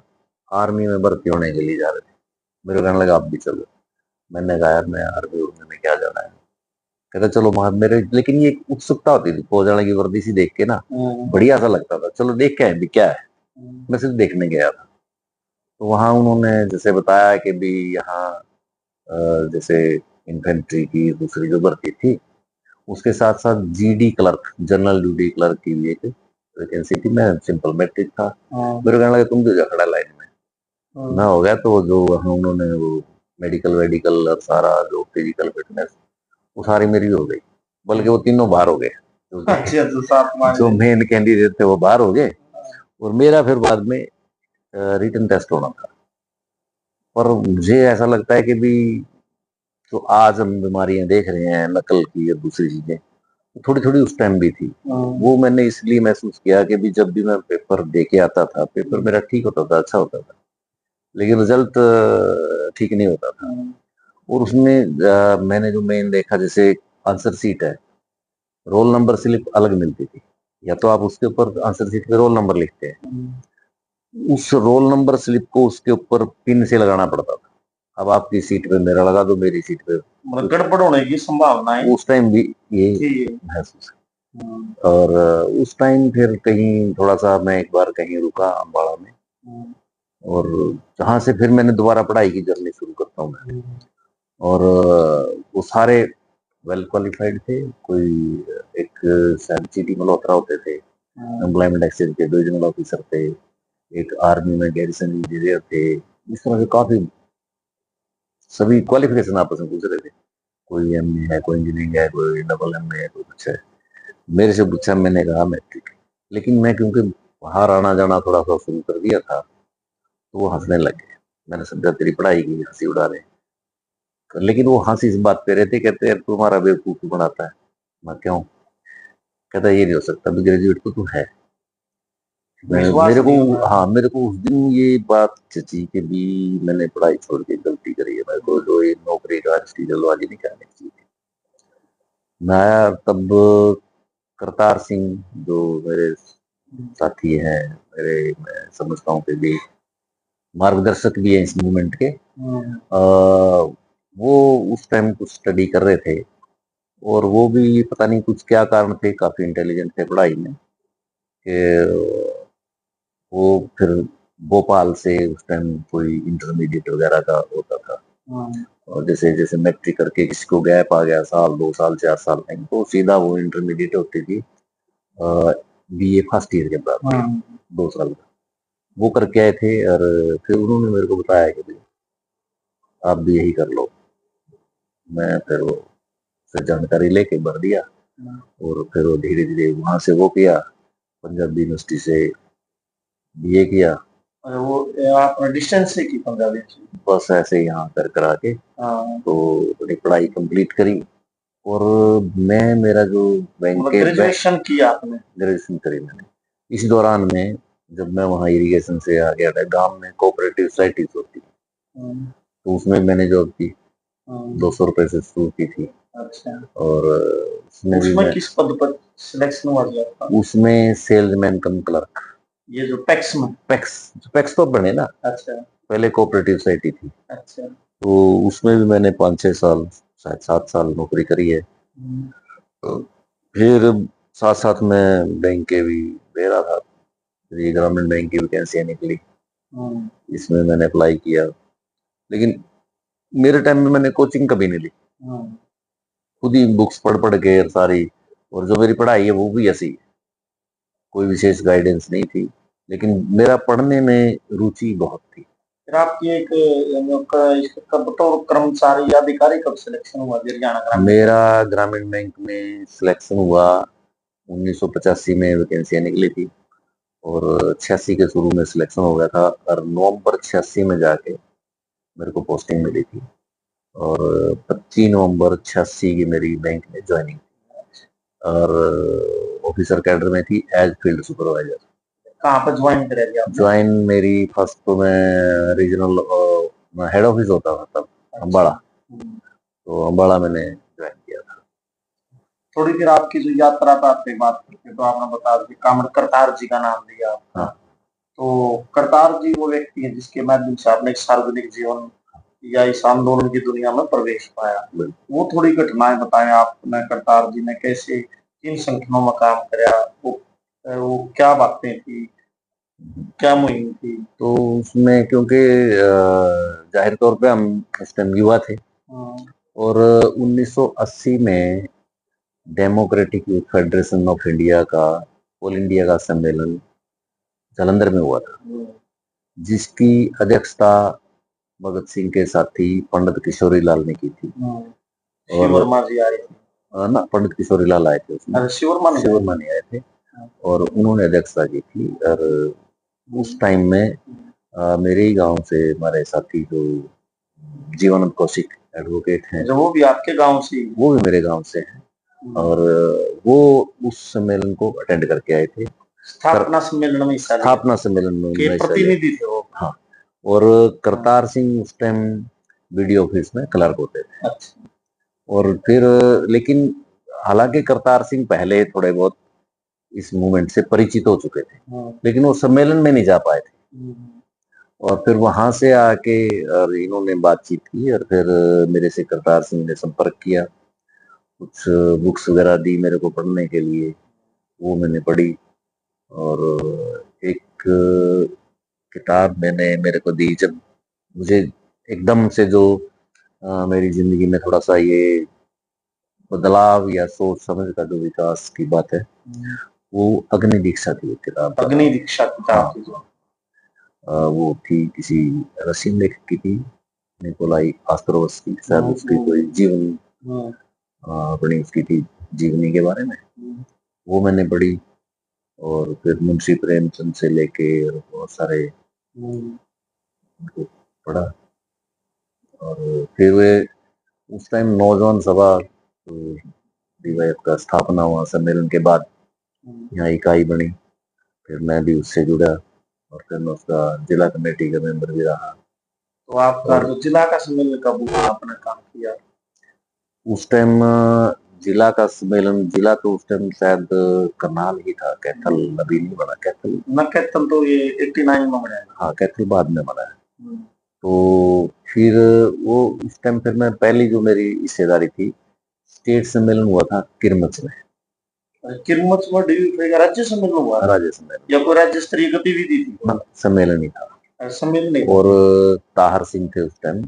आर्मी में भर्ती होने के लिए जा रहे थे। मेरे को कहने लगा आप भी चलो। मैंने कहा यार मैं आर्मी उर्मी में क्या जाना है। कहता चलो वहां मेरे, लेकिन ये एक उत्सुकता होती थी फौज वाले की वर्दी सी देख के ना, बढ़िया सा लगता था, चलो देख के आए भी क्या है। मैं सिर्फ देखने गया था। तो वहां उन्होंने जैसे बताया कि भी यहाँ जैसे इन्फेंट्री की दूसरी जो भर्ती थी, उसके साथ साथ GD clerk, general duty clerk की भी एक वैकेंसी थी। मैं सिंपल मैट्रिक था। मेरे कहने लगा तुम जो जा खड़ा लाइन में। मैं हो गया, तो जो वहाँ उन्होंने वो मेडिकल वेडिकल और सारा जो फिजिकल फिटनेस वो सारी मेरी हो गई, बल्कि वो तीनों बाहर हो गए। अच्छा, तो साथ मान जो गए। मेन कैंडिडेट थे वो बाहर हो गए, और मेरा फिर बाद में रिटन टेस्ट होना था। पर मुझे ऐसा लगता है कि भी जो आज हम बीमारियां देख रहे हैं नकल की और दूसरी चीजें, थोड़ी थोड़ी उस टाइम भी थी। वो मैंने इसलिए महसूस किया कि भी जब भी मैं पेपर दे के आता था, पेपर मेरा ठीक होता था, अच्छा होता था, लेकिन रिजल्ट ठीक नहीं होता था। और उसमें मैंने जो मेन देखा, जैसे आंसर सीट है, रोल नंबर स्लिप अलग मिलती थी, या तो आप उसके ऊपर आंसर शीट पे रोल नंबर लिखते हैं, उस रोल नंबर स्लिप को उसके ऊपर पिन से लगाना पड़ता था। अब आपकी सीट पे मेरा लगा दो, मेरी सीट पे मतलब गड़बड़ होने की संभावना है। उस टाइम भी ये जी। महसूस है। और उस टाइम फिर कहीं थोड़ा सा मैं एक बार कहीं रुका अम्बाड़ा में, और जहां से फिर मैंने दोबारा पढ़ाई की जर्नी शुरू करता हूँ मैं। और वो सारे वेल क्वालिफाइड थे। कोई एक शायद सिटी मल्होत्रा होते थे, एम्प्लॉयमेंट एक्सचेंज के डिविजनल ऑफिसर थे, एक आर्मी में गैरिसन इंजीनियर थे। इस तरह से काफी सभी क्वालिफिकेशन आपस में पूछ रहे थे। कोई एमए है, कोई इंजीनियरिंग है, कोई डबल एमए है, कोई कुछ है। मेरे से पूछा, मैंने कहा मैट्रिक। लेकिन मैं क्योंकि बाहर आना जाना थोड़ा सा शुरू कर दिया था, तो वो हंसने लगे। मैंने समझा तेरी पढ़ाई की हंसी उड़ा रहे हैं। लेकिन वो हंसी इस बात पे रहते, कहते यार तुम्हारा बेवकूफ बनाता है। मैं क्यों? कहता ये नहीं हो सकता, भी ग्रेजुएट तो तू है। विश्वास मेरे को, नहीं होता। हाँ मेरे को उस दिन ये बात जची कि भी मैंने पढ़ाई छोड़ के गलती करी है। मेरे को जो ये नौकरी का इसकी जल्दबाजी नहीं करनी चाहिए। मैं आया तब, करतार सिंह जो मेरे साथी हैं, मेरे मैं समझता हूँ कि भी मार्गदर्शक भी हैं इस मूवमेंट के, वो उस टाइम कुछ स्टडी कर रहे थे, और वो भी पता नहीं कुछ क्या कारण थे, काफी इंटेलिजेंट थे पढ़ाई में, कि वो फिर भोपाल से उस टाइम कोई इंटरमीडिएट वगैरह का होता था। और जैसे जैसे मैट्रिक करके किसी को गैप आ गया, साल 2 साल 4 साल नहीं, तो सीधा वो इंटरमीडिएट होती थी बीए फर्स्ट ईयर के बाद, 2 साल का वो करके आए थे। और फिर उन्होंने मेरे को बताया कि भाई आप भी यही कर लो। मैं फिर वो फिर जानकारी लेके भर दिया, और फिर वो धीरे धीरे वहां से वो किया, पंजाब यूनिवर्सिटी से बीए किया। और वो आपने डिस्टेंस से की पंजाबी से? बस ऐसे ही यहाँ कर करा के तो अपनी पढ़ाई कंप्लीट करी। और मैं मेरा जो बैंक के ग्रेजुएशन किया आपने? ग्रेजुएशन करी मैंने। इस दौरान में जब मैं वहाँ इरिगेशन से आ गया था, गांव में कोऑपरेटिव सोसाइटीज होती, तो उसमें मैंने जॉब की, 200 रुपए से शुरू की थी। अच्छा। और उसमें किस पद पर सिलेक्शन हुआ जी आपका? उसमें सेल्समैन कम क्लर्क। ये जो पैक्स में? पैक्स तो बने ना। अच्छा। पहले कोऑपरेटिव सोसाइटी थी। अच्छा। तो उसमें भी मैंने 5-6 साल, शायद 7 साल नौकरी करी है। तो फिर साथ साथ में बैंक के भी दे रहा था, ये ग्रामीण बैंक की वैकेंसियां निकली, इसमें मैंने अप्लाई किया। लेकिन मेरे टाइम में मैंने कोचिंग कभी नहीं ली, खुद ही बुक्स पढ़ पढ़ के सारी। और जो मेरी पढ़ाई है वो भी ऐसी, कोई विशेष गाइडेंस नहीं थी, लेकिन मेरा पढ़ने में रुचि बहुत थी। फिर आपकी बतौर कर्मचारी या अधिकारी कब सिलेक्शन हुआ हरियाणा ग्रामीण? मेरा ग्रामीण बैंक में सिलेक्शन हुआ 1985 में, वैकेंसियां निकली थी और 86 के शुरू में सिलेक्शन हो गया था और नवंबर 86 में जाके मेरे को पोस्टिंग मिली थी और 25 नवंबर 86 की मेरी बैंक में ज्वाइनिंग और ऑफिसर कैडर में थी एज फील्ड सुपरवाइजर। कहाँ पर ज्वाइन करा दिया आपने? ज्वाइन मेरी फर्स्ट तो मैं रीजनल हेड ऑफिस होता था तब अम्बाड़ा, तो अम्बाड़ा मैंने ज्वाइन किया था। थोड़ी देर आपकी जो यात्रा का आपने बात करते तो आपने बता दिया कामड़ करतार जी का नाम दिया आप। हाँ। तो करतार जी वो व्यक्ति है जिसके माध्यम से आपने एक सार्वजनिक जीवन या इस आंदोलन की दुनिया में प्रवेश पाया। वो थोड़ी घटनाएं बताएं आपने, करतार जी ने कैसे किन संगठनों में काम किया, वो क्या बातें थी, क्या मुहिम थी? तो उसमें क्योंकि जाहिर तौर पे हम उस टाइम युवा थे और 1980 में democratic youth federation of India का ऑल इंडिया का सम्मेलन जालंधर में हुआ था, जिसकी अध्यक्षता भगत सिंह के साथी पंडित किशोरी लाल ने की थी। शिव वर्मा जी आए थे ना, पंडित किशोरी लाल आए थे उसमें, शिव वर्मा नहीं आए थे और उन्होंने अध्यक्षता की थी। और उस टाइम में मेरे ही गांव से हमारे साथी जो जीवानंद कौशिक एडवोकेट हैं, जो वो भी आपके गांव से, वो भी मेरे गांव से हैं और वो उस सम्मेलन को अटेंड करके आए थे। स्थापना सम्मेलन में प्रतिनिधि थे वो। हाँ, और करतार सिंह उस टाइम बीडीओ ऑफिस में क्लर्क होते थे। अच्छा। और फिर लेकिन हालांकि करतार सिंह पहले थोड़े बहुत इस मूवमेंट से परिचित हो चुके थे, लेकिन वो सम्मेलन में नहीं जा पाए थे और फिर वहां से आके और इन्होंने बातचीत की और फिर मेरे से करतार सिंह ने संपर्क किया, कुछ बुक्स वगैरह दी मेरे को पढ़ने के लिए, वो मैंने पढ़ी और एक किताब मैंने मेरे को दी जब मुझे एकदम से जो मेरी जिंदगी में थोड़ा सा ये बदलाव या सोच समझ का जो विकास की बात है, वो अग्नि दीक्षा थी किताब। अग्नि दीक्षा किताब थी जो वो थी किसी रशियन लेखक की थी, निकोलाई आस्त्रोवस्की, शायद उसकी कोई जीवन अपनी उसकी थी जीवनी के बारे में, वो मैंने पढ़ी। और फिर मुंशी प्रेमचंद से लेके बहुत सारे उनको पढ़ा और फिर वे उस टाइम नौजवान सभा डीवाईएफ का स्थापना हुआ सम्मेलन के बाद, यहाँ इकाई बनी, फिर मैं भी उससे जुड़ा और फिर मैं उसका जिला कमेटी का मेंबर भी रहा। तो आपका जो जिला का सम्मेलन कब हुआ, आपने काम किया उस टाइम? जिला का सम्मेलन, जिला तो उस टाइम शायद करनाल ही था, कैथल अभी नहीं बना। कैथल तो ये 89 में बना है। हाँ, कैथल बाद में बना है। तो फिर वो उस टाइम फिर मैं पहली जो मेरी हिस्सेदारी थी, स्टेट सम्मेलन हुआ था किरमच में। किरमच में राज्य सम्मेलन हुआ? राज्य सम्मेलन या कोई राज्य स्तरीय गतिविधि थी? सम्मेलन ही था। सम्मेलन ही। और ताहर सिंह थे उस टाइम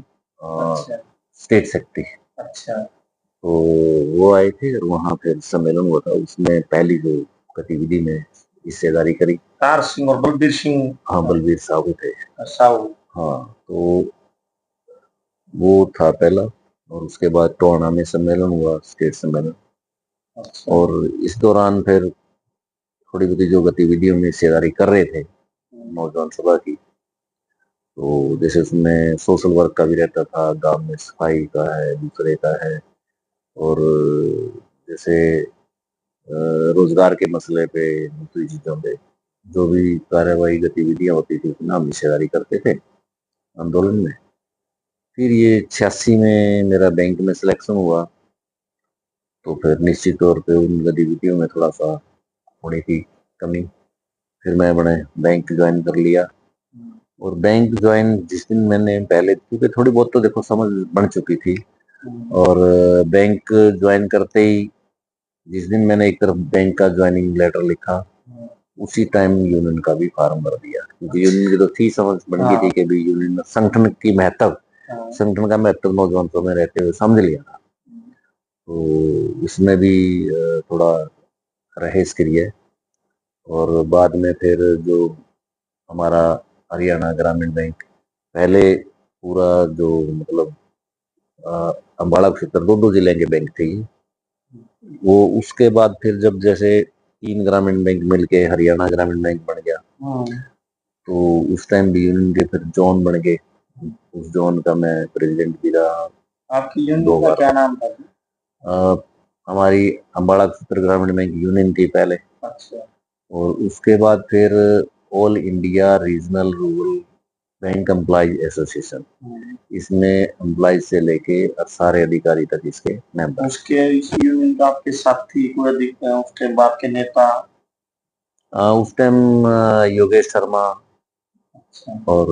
स्टेट सेक्रेटरी। अच्छा। तो वो आए थे और वहाँ फिर सम्मेलन हुआ था, उसमें पहली जो गतिविधि में हिस्सेदारी करी। ताहर सिंह और बलबीर सिंह। हाँ, बलबीर साहू थे। साहू। हाँ, तो वो था पहला और उसके बाद टोहाना में सम्मेलन हुआ, स्टेट सम्मेलन। अच्छा। और इस दौरान फिर थोड़ी बहुत जो गतिविधियों में हिस्सेदारी कर रहे थे नौजवान सभा की, तो जैसे उसमें सोशल वर्क का भी रहता था, गांव में सफाई का है, दूसरे का है, और जैसे रोजगार के मसले पे, दूसरी चीजों पे जो भी कार्यवाही गतिविधियां होती थी उसमें हम हिस्सेदारी करते थे आंदोलन में। फिर ये 86 में मेरा बैंक में सिलेक्शन हुआ, तो फिर निश्चित तौर पे उन गतिविधियों में थोड़ा सा होनी थी कमी। फिर मैं बड़े बैंक ज्वाइन कर लिया और बैंक ज्वाइन जिस दिन मैंने पहले, क्योंकि थोड़ी बहुत तो देखो समझ बन चुकी थी, और बैंक ज्वाइन करते ही जिस दिन मैंने एक तरफ बैंक का ज्वाइनिंग लेटर लिखा, उसी टाइम यूनियन का भी फॉर्म भर दिया, क्योंकि यूनियन की तो थी समझ बन गई थी कि भी यूनियन संगठन की महत्व, संगठन का महत्व नौजवानों में रहते हुए समझ लिया था। तो इसमें भी थोड़ा रहेस करी है। और बाद में फिर जो हमारा हरियाणा ग्रामीण बैंक पहले पूरा जो मतलब अम्बाड़ा क्षेत्र 2-2 जिले के बैंक थे ये। वो उसके बाद फिर जब जैसे 3 ग्रामीण बैंक मिलके हरियाणा ग्रामीण बैंक बन गया, तो उस टाइम भी यूनियन के फिर जोन बन गए। उस जोन का मैं प्रेसिडेंट भी रहा। आपकी यूनियन 2 का बार। क्या नाम था? हमारी अम्बाड़ा क्षेत्र ग्रामीण बैंक यूनियन थी पहले, अच्छा। और उसके बाद फिर all India regional rural bank employ association, इसमें एम्प्लॉय से लेके सारे अधिकारी तक इसके मेंबर। उसके इस यूनियन का आपके साथी कोई अधिक उसके बाद के नेता? उस टाइम योगेश शर्मा, अच्छा। और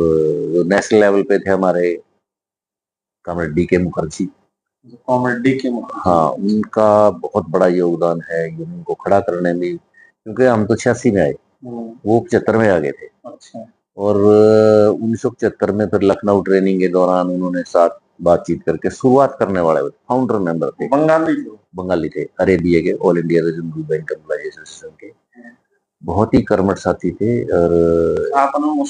जो नेशनल लेवल पे थे हमारे comrade DK. Mukherjee. Comrade DK. Mukherjee. हाँ, उनका बहुत बड़ा योगदान है यूनियन को खड़ा करने में, क्योंकि हम तो 86 में आए, वो 75 में आ गए थे। अच्छा। और 1975 में फिर लखनऊ ट्रेनिंग के दौरान उन्होंने साथ बातचीत करके शुरुआत करने वाले फाउंडर मेंबर थे। बंगाली थे, अरेबिया के all India regional bank employ association के। बहुत ही कर्मठ साथी थे, और आपने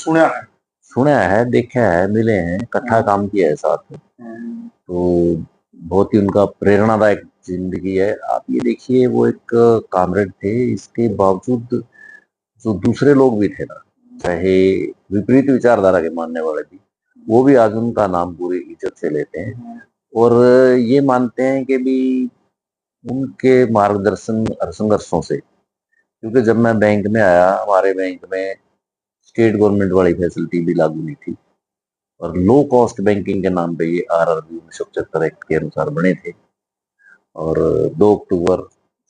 सुना है, देखा है, मिले हैं, इकट्ठा काम किया है साथ में। तो बहुत ही उनका प्रेरणादायक जिंदगी है। आप ये देखिए, वो एक कामरेड थे, इसके बावजूद जो दूसरे लोग भी थे ना, चाहे विपरीत विचारधारा के मानने वाले भी, वो भी आज उनका नाम पूरी इज्जत से लेते हैं, और ये मानते हैं कि भी उनके मार्गदर्शन और संघर्षों से, क्योंकि जब मैं बैंक में आया, हमारे बैंक में स्टेट गवर्नमेंट वाली फैसिलिटी भी लागू नहीं थी, और लो कॉस्ट बैंकिंग के नाम पे ये आरआरबी 1975 एक्ट के अनुसार बने थे, और 2 अक्टूबर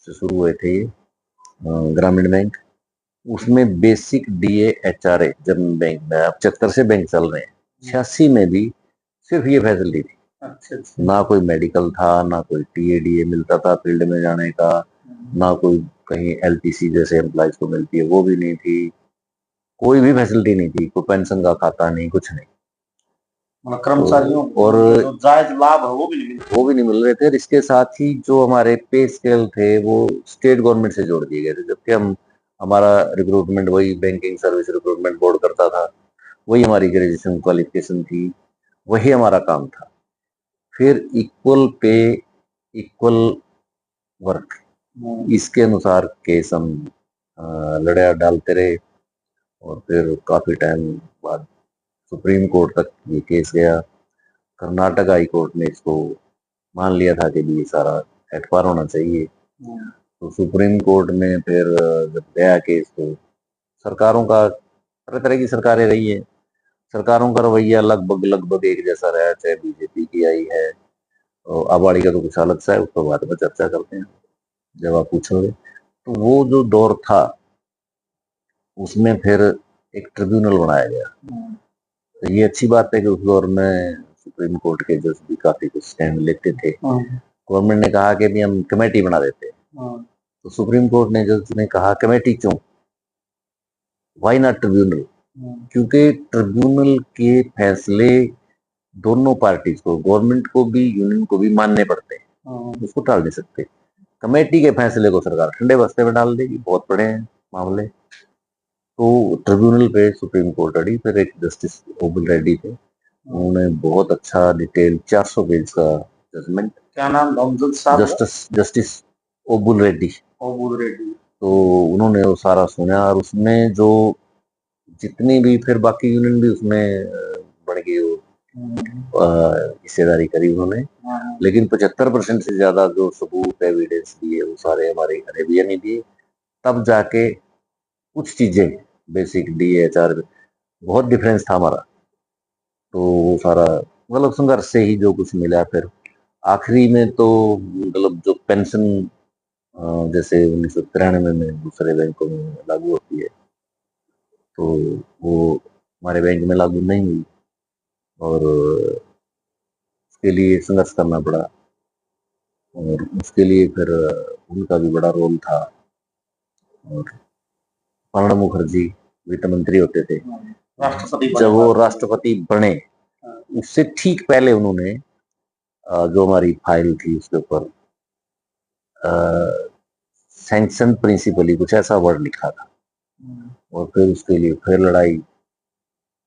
से शुरू हुए थे ये ग्रामीण बैंक। उसमें बेसिक डीए एचआरए, जब बैंक में 75 से बैंक चल रहे हैं, 86 में भी सिर्फ ये फैसिलिटी थी। अच्छा। ना कोई मेडिकल था, ना कोई टीएडीए मिलता था फील्ड में जाने का, ना कोई कहीं एलटीसी जैसे एम्प्लॉयज को मिलती है वो भी नहीं थी, कोई भी फैसिलिटी नहीं थी, कोई पेंशन का खाता नहीं, कुछ नहीं। कर्मचारियों और जो जायज लाभ है वो भी नहीं मिल रहे थे। और इसके साथ ही जो हमारे पे स्केल थे वो स्टेट गवर्नमेंट से जोड़ दिए गए थे, जबकि हमारा रिक्रूटमेंट वही बैंकिंग सर्विस रिक्रूटमेंट बोर्ड करता था, वही हमारी ग्रेजुएशन क्वालिफिकेशन थी, वही हमारा काम था। फिर इक्वल पे इक्वल वर्क, इसके अनुसार केस हम लड़ाई डालते रहे, और फिर काफी टाइम बाद सुप्रीम कोर्ट तक ये केस गया। कर्नाटक हाई कोर्ट ने इसको मान लिया था कि ये सारा एतबार होना चाहिए। तो सुप्रीम कोर्ट में फिर जब गया केस, तो सरकारों का, तरह तरह की सरकारें रही है, सरकारों का रवैया लगभग लगभग एक जैसा रहा, चाहे बीजेपी की आई है, और आबाड़ी का तो कुछ अलग सा है, उस पर बाद में चर्चा करते हैं जब आप पूछोगे। तो वो जो दौर था, उसमें फिर एक ट्रिब्यूनल बनाया गया। तो ये अच्छी बात है कि उस दौर में सुप्रीम कोर्ट के जज भी काफी कुछ स्टैंड लेते थे। गवर्नमेंट ने कहा कि भी हम कमेटी बना देते हैं, तो सुप्रीम कोर्ट ने जज ने कहा कमेटी क्यों, वाई नॉट ट्रिब्यूनल, क्योंकि ट्रिब्यूनल के फैसले दोनों पार्टीज को, गवर्नमेंट को भी यूनियन को भी मानने पड़ते हैं, उसको टाल नहीं सकते। कमेटी के फैसले को सरकार ठंडे बस्ते में डाल देगी, बहुत बड़े हैं मामले। तो ट्रिब्यूनल पे सुप्रीम कोर्ट अड़ी। फिर एक जस्टिस ओबुल रेड्डी थे, उन्होंने बहुत अच्छा डिटेल 400 पेज का जजमेंट। क्या नाम जज साहब? जस्टिस ओबुल रेड्डी। तो उन्होंने वो सारा सुना, और उसमें जो जितनी भी फिर बाकी यूनियन भी उसमें बढ़ गई, वो हिस्सेदारी करी उन्होंने, लेकिन 75% से ज्यादा जो सबूत एविडेंस दिए वो सारे हमारे अरेबिया ने दिए। तब जाके कुछ चीजें बेसिक डीएचआर बहुत डिफरेंस था हमारा, तो वो सारा मतलब संघर्ष से ही जो कुछ मिला। फिर आखिरी में तो मतलब जो पेंशन जैसे 1993 में दूसरे बैंकों में लागू होती है, तो वो हमारे बैंक में लागू नहीं हुई, और उसके लिए संघर्ष करना पड़ा, और उसके लिए फिर उनका भी बड़ा रोल था। और प्रणब मुखर्जी वित्त मंत्री होते थे, जब वो राष्ट्रपति बने, उससे ठीक पहले उन्होंने जो हमारी फाइल थी उसके ऊपर सैंक्शन प्रिंसिपली कुछ ऐसा वर्ड लिखा था, और फिर उसके लिए फिर लड़ाई,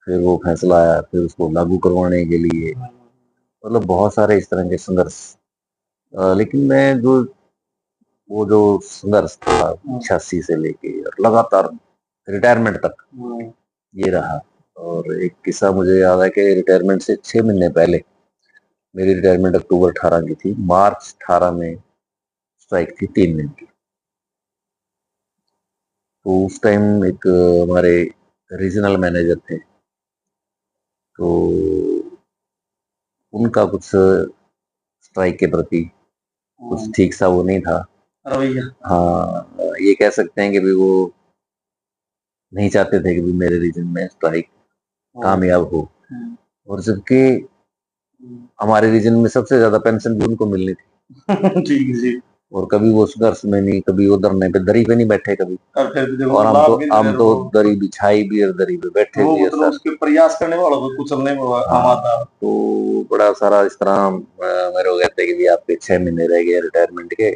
फिर वो फैसला आया, फिर उसको लागू करवाने के लिए, मतलब बहुत सारे इस तरह के संघर्ष। लेकिन मैं जो वो जो संघर्ष था 86 से लेके और लगातार रिटायरमेंट तक ये रहा। और एक किस्सा मुझे याद है कि रिटायरमेंट से 6 महीने पहले, मेरी रिटायरमेंट अक्टूबर 18 की थी, मार्च 18 में स्ट्राइक थी 3 दिन की। तो उस टाइम एक हमारे रीजनल मैनेजर थे, तो उनका कुछ स्ट्राइक के प्रति कुछ ठीक सा वो नहीं था रवैया। हाँ, ये कह सकते हैं कि भी वो नहीं चाहते थे कि भी मेरे रीजन में स्ट्राइक कामयाब हो। और जबकि हमारे रीजन में सबसे ज्यादा पेंशन भी उनको मिलनी थी। जी जी। और कभी वो संघर्ष में नहीं, कभी वो धरने पे दरी पे नहीं बैठे कभी। और हम तो दरी बिछाई भी और दरी पे बैठे भी, मतलब उसके प्रयास करने वालों को कुचलने में काम आता। तो बड़ा सारा इस तरह मेरे को कहते हैं कि भी आपके 6 महीने रह गए रिटायरमेंट के,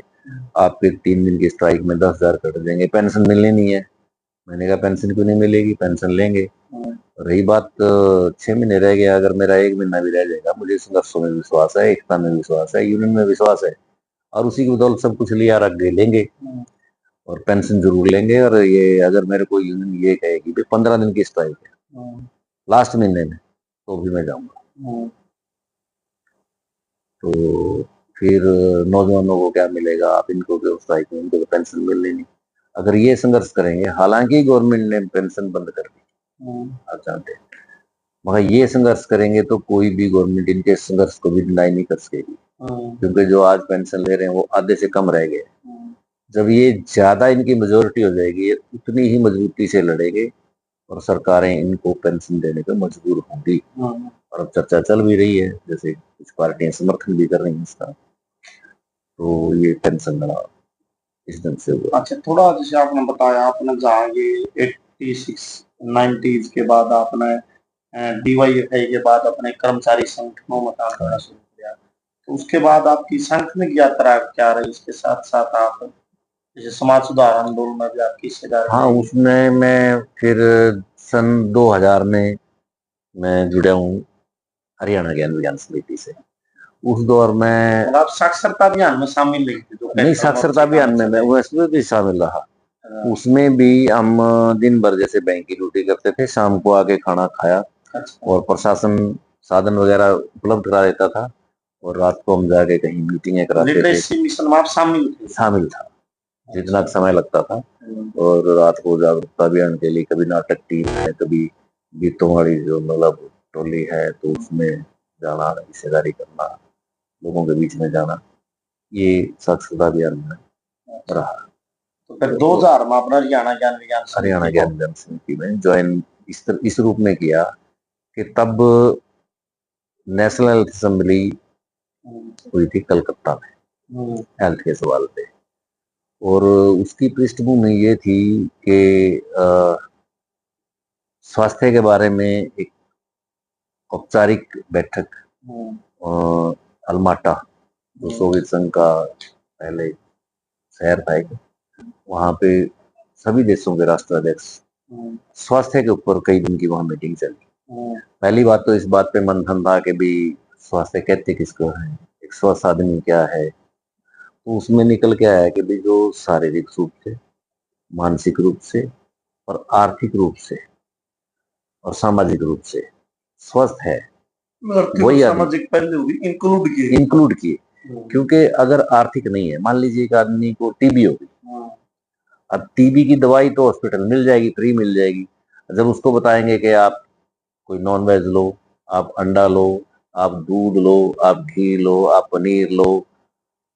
आपके 3 दिन की स्ट्राइक में 10,000 कट देंगे, पेंशन मिलनी नहीं है। मैंने कहा पेंशन क्यों नहीं मिलेगी, पेंशन लेंगे। रही बात 6 महीने रह गया, अगर मेरा 1 महीना भी रह जाएगा, मुझे संघर्षों में विश्वास है, एकता में विश्वास है, यूनियन में विश्वास है, और उसी की बदौलत सब कुछ लिया रख गए लेंगे और पेंशन जरूर लेंगे। और ये अगर मेरे को यूनियन ये कहेगी कि 15 दिन की स्ट्राइक है लास्ट महीने में, तो भी मैं जाऊंगा। तो फिर नौजवानों को क्या मिलेगा, आप इनको जो स्ट्राइक में, इनको तो पेंशन मिल नहीं। अगर ये संघर्ष करेंगे, हालांकि गवर्नमेंट ने पेंशन बंद कर दी, आप जानते हैं, मगर ये संघर्ष करेंगे तो कोई भी गवर्नमेंट इनके संघर्ष को भी डिनाई नहीं कर सकेगी, क्योंकि जो आज पेंशन ले रहे हैं वो आधे से कम रह गए। जब ये ज्यादा इनकी मेजोरिटी हो जाएगी, ये उतनी ही मजबूती से लड़ेंगे और सरकारें इनको पेंशन देने पर मजबूर होंगी। और अब चर्चा चल भी रही है, जैसे कुछ पार्टियां समर्थन भी कर रही हैं इसका, तो ये पेंशन देना इस ढंग से हुआ। अच्छा, थोड़ा जैसे आपने बताया, आपने जहाँ ये 86 90s के बाद आपने डीवाईएफआई के बाद अपने कर्मचारी संगठनों में काम करना शुरू किया, तो उसके बाद आपकी सांगठनिक यात्रा क्या रही? इसके साथ साथ आप जैसे समाज सुधार आंदोलन में भी आपकी हिस्सेदारी? हाँ, उसमें मैं फिर सन 2000 में मैं जुड़ा हूँ हरियाणा ज्ञान विज्ञान समिति से। उस दौर में आप साक्षरता अभियान में शामिल नहीं थे? नहीं, साक्षरता अभियान में मैं उसमें भी शामिल रहा। उसमें भी हम दिन भर जैसे बैंक की ड्यूटी करते थे, शाम को आके खाना खाया और प्रशासन साधन वगैरह उपलब्ध करा देता था, और रात को हम जाके कहीं मीटिंगें कराते थे। मिशन में आप शामिल था जितना समय लगता था। और रात को जागरूकता अभियान के लिए कभी नाटक टीम है, कभी गीतों वाली जो मतलब टोली है, तो उसमें जाना, हिस्सेदारी करना, लोगों के बीच में जाना, ये साक्षरता अभियान में रहा। तो फिर 2000 में अपना हरियाणा ज्ञान विज्ञान समिति में ज्वाइन इस रूप में किया कि तब नेशनल असेंबली हुई थी कलकत्ता में हेल्थ के सवाल पे, और उसकी पृष्ठभूमि ये थी कि स्वास्थ्य के बारे में एक औपचारिक बैठक अल्माटा, जो सोवियत संघ का पहले शहर था, वहां पे सभी देशों के राष्ट्राध्यक्ष स्वास्थ्य के ऊपर कई दिन की वहां मीटिंग चली। पहली बात तो इस बात पे मंथन था कि भी स्वास्थ्य कहते किसको है, एक स्वस्थ आदमी क्या है। तो उसमें निकल के आया कि भी जो शारीरिक रूप से, मानसिक रूप से और आर्थिक रूप से और सामाजिक रूप से स्वस्थ है, वही सामाजिक पहलू इंक्लूड किए। क्योंकि अगर आर्थिक नहीं है, मान लीजिए एक आदमी को टीबी होगी, अब टीबी की दवाई तो हॉस्पिटल मिल जाएगी, फ्री मिल जाएगी। जब उसको बताएंगे कि आप कोई नॉन वेज लो, आप अंडा लो, आप दूध लो, आप घी लो, आप पनीर लो,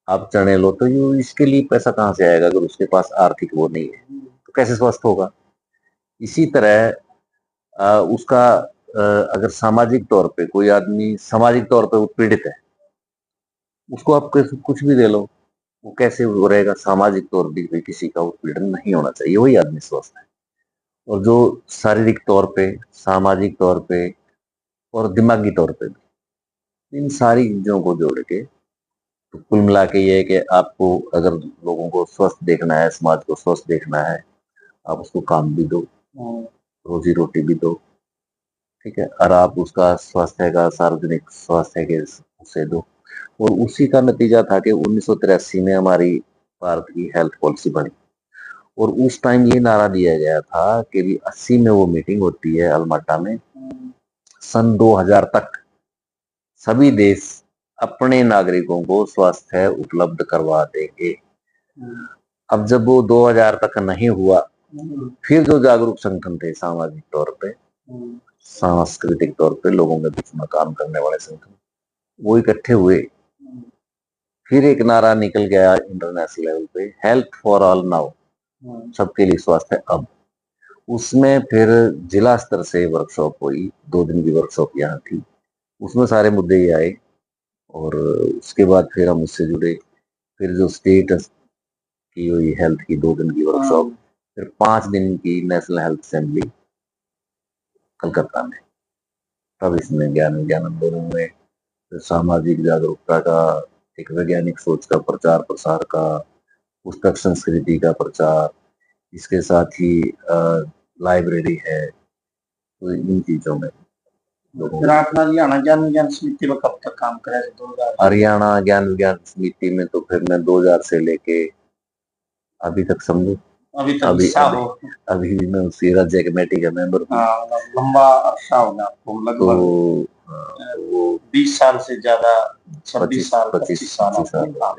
आप चने लो, तो ये इसके लिए पैसा कहाँ से आएगा अगर उसके पास आर्थिक वो नहीं है, तो कैसे स्वस्थ होगा। इसी तरह उसका अगर सामाजिक तौर पे कोई आदमी सामाजिक तौर पे उत्पीड़ित है, उसको आप कुछ भी दे लो, वो कैसे हो रहेगा। सामाजिक तौर पे किसी का उत्पीड़न नहीं होना चाहिए, वही आदमी स्वस्थ है। और जो शारीरिक तौर पे, सामाजिक तौर पे और दिमागी तौर पे भी, इन सारी चीजों को जोड़ के तो कुल मिला के ये है कि आपको अगर लोगों को स्वस्थ देखना है, समाज को स्वस्थ देखना है, आप उसको काम भी दो, रोजी रोटी भी दो, ठीक है, और आप उसका स्वास्थ्य का सार्वजनिक स्वास्थ्य के से दो। और उसी का नतीजा था कि 1983 में हमारी भारत की हेल्थ पॉलिसी बनी। और उस टाइम ये नारा दिया गया था कि भी 80 में वो मीटिंग होती है अल्माटा में, सन 2000 तक सभी देश अपने नागरिकों को स्वास्थ्य उपलब्ध करवा देंगे। अब जब वो 2000 तक नहीं हुआ, फिर जो जागरूक संगठन थे सामाजिक तौर पे, सांस्कृतिक तौर पे लोगों के बीच में काम करने वाले संगठन, वो इकट्ठे हुए। फिर एक नारा निकल गया इंटरनेशनल लेवल पे, हेल्थ फॉर ऑल नाउ, सबके लिए स्वास्थ्य अब। उसमें फिर जिला स्तर से वर्कशॉप हुई, 2 दिन की वर्कशॉप यहाँ थी, उसमें सारे मुद्दे ये आए। और उसके बाद फिर हम उससे जुड़े। फिर जो स्टेट की हुई हेल्थ की 2 दिन की वर्कशॉप, फिर 5 दिन की नेशनल हेल्थ असेंबली कलकत्ता में। तब इसमें ज्ञान विज्ञान आंदोलन में फिर सामाजिक जागरूकता का, एक वैज्ञानिक सोच का प्रचार प्रसार का, पुस्तक संस्कृति का प्रचार, इसके साथ ही लाइब्रेरी है, तो इन चीजों में फिर आपने हरियाणा ज्ञान विज्ञान समिति में कब तक काम करा? 2000 हरियाणा ज्ञान विज्ञान समिति में तो फिर मैं 2000 से लेके अभी तक समझो, अभी तक अभी हिस्सा अभी हो। अभी भी मैं उसी राज्य कमेटी का मेंबर हूँ। लंबा अरसा हो गया आपको, तो लगभग वो 20 साल से ज्यादा, 26 साल 25 25 साल आपने साल काम।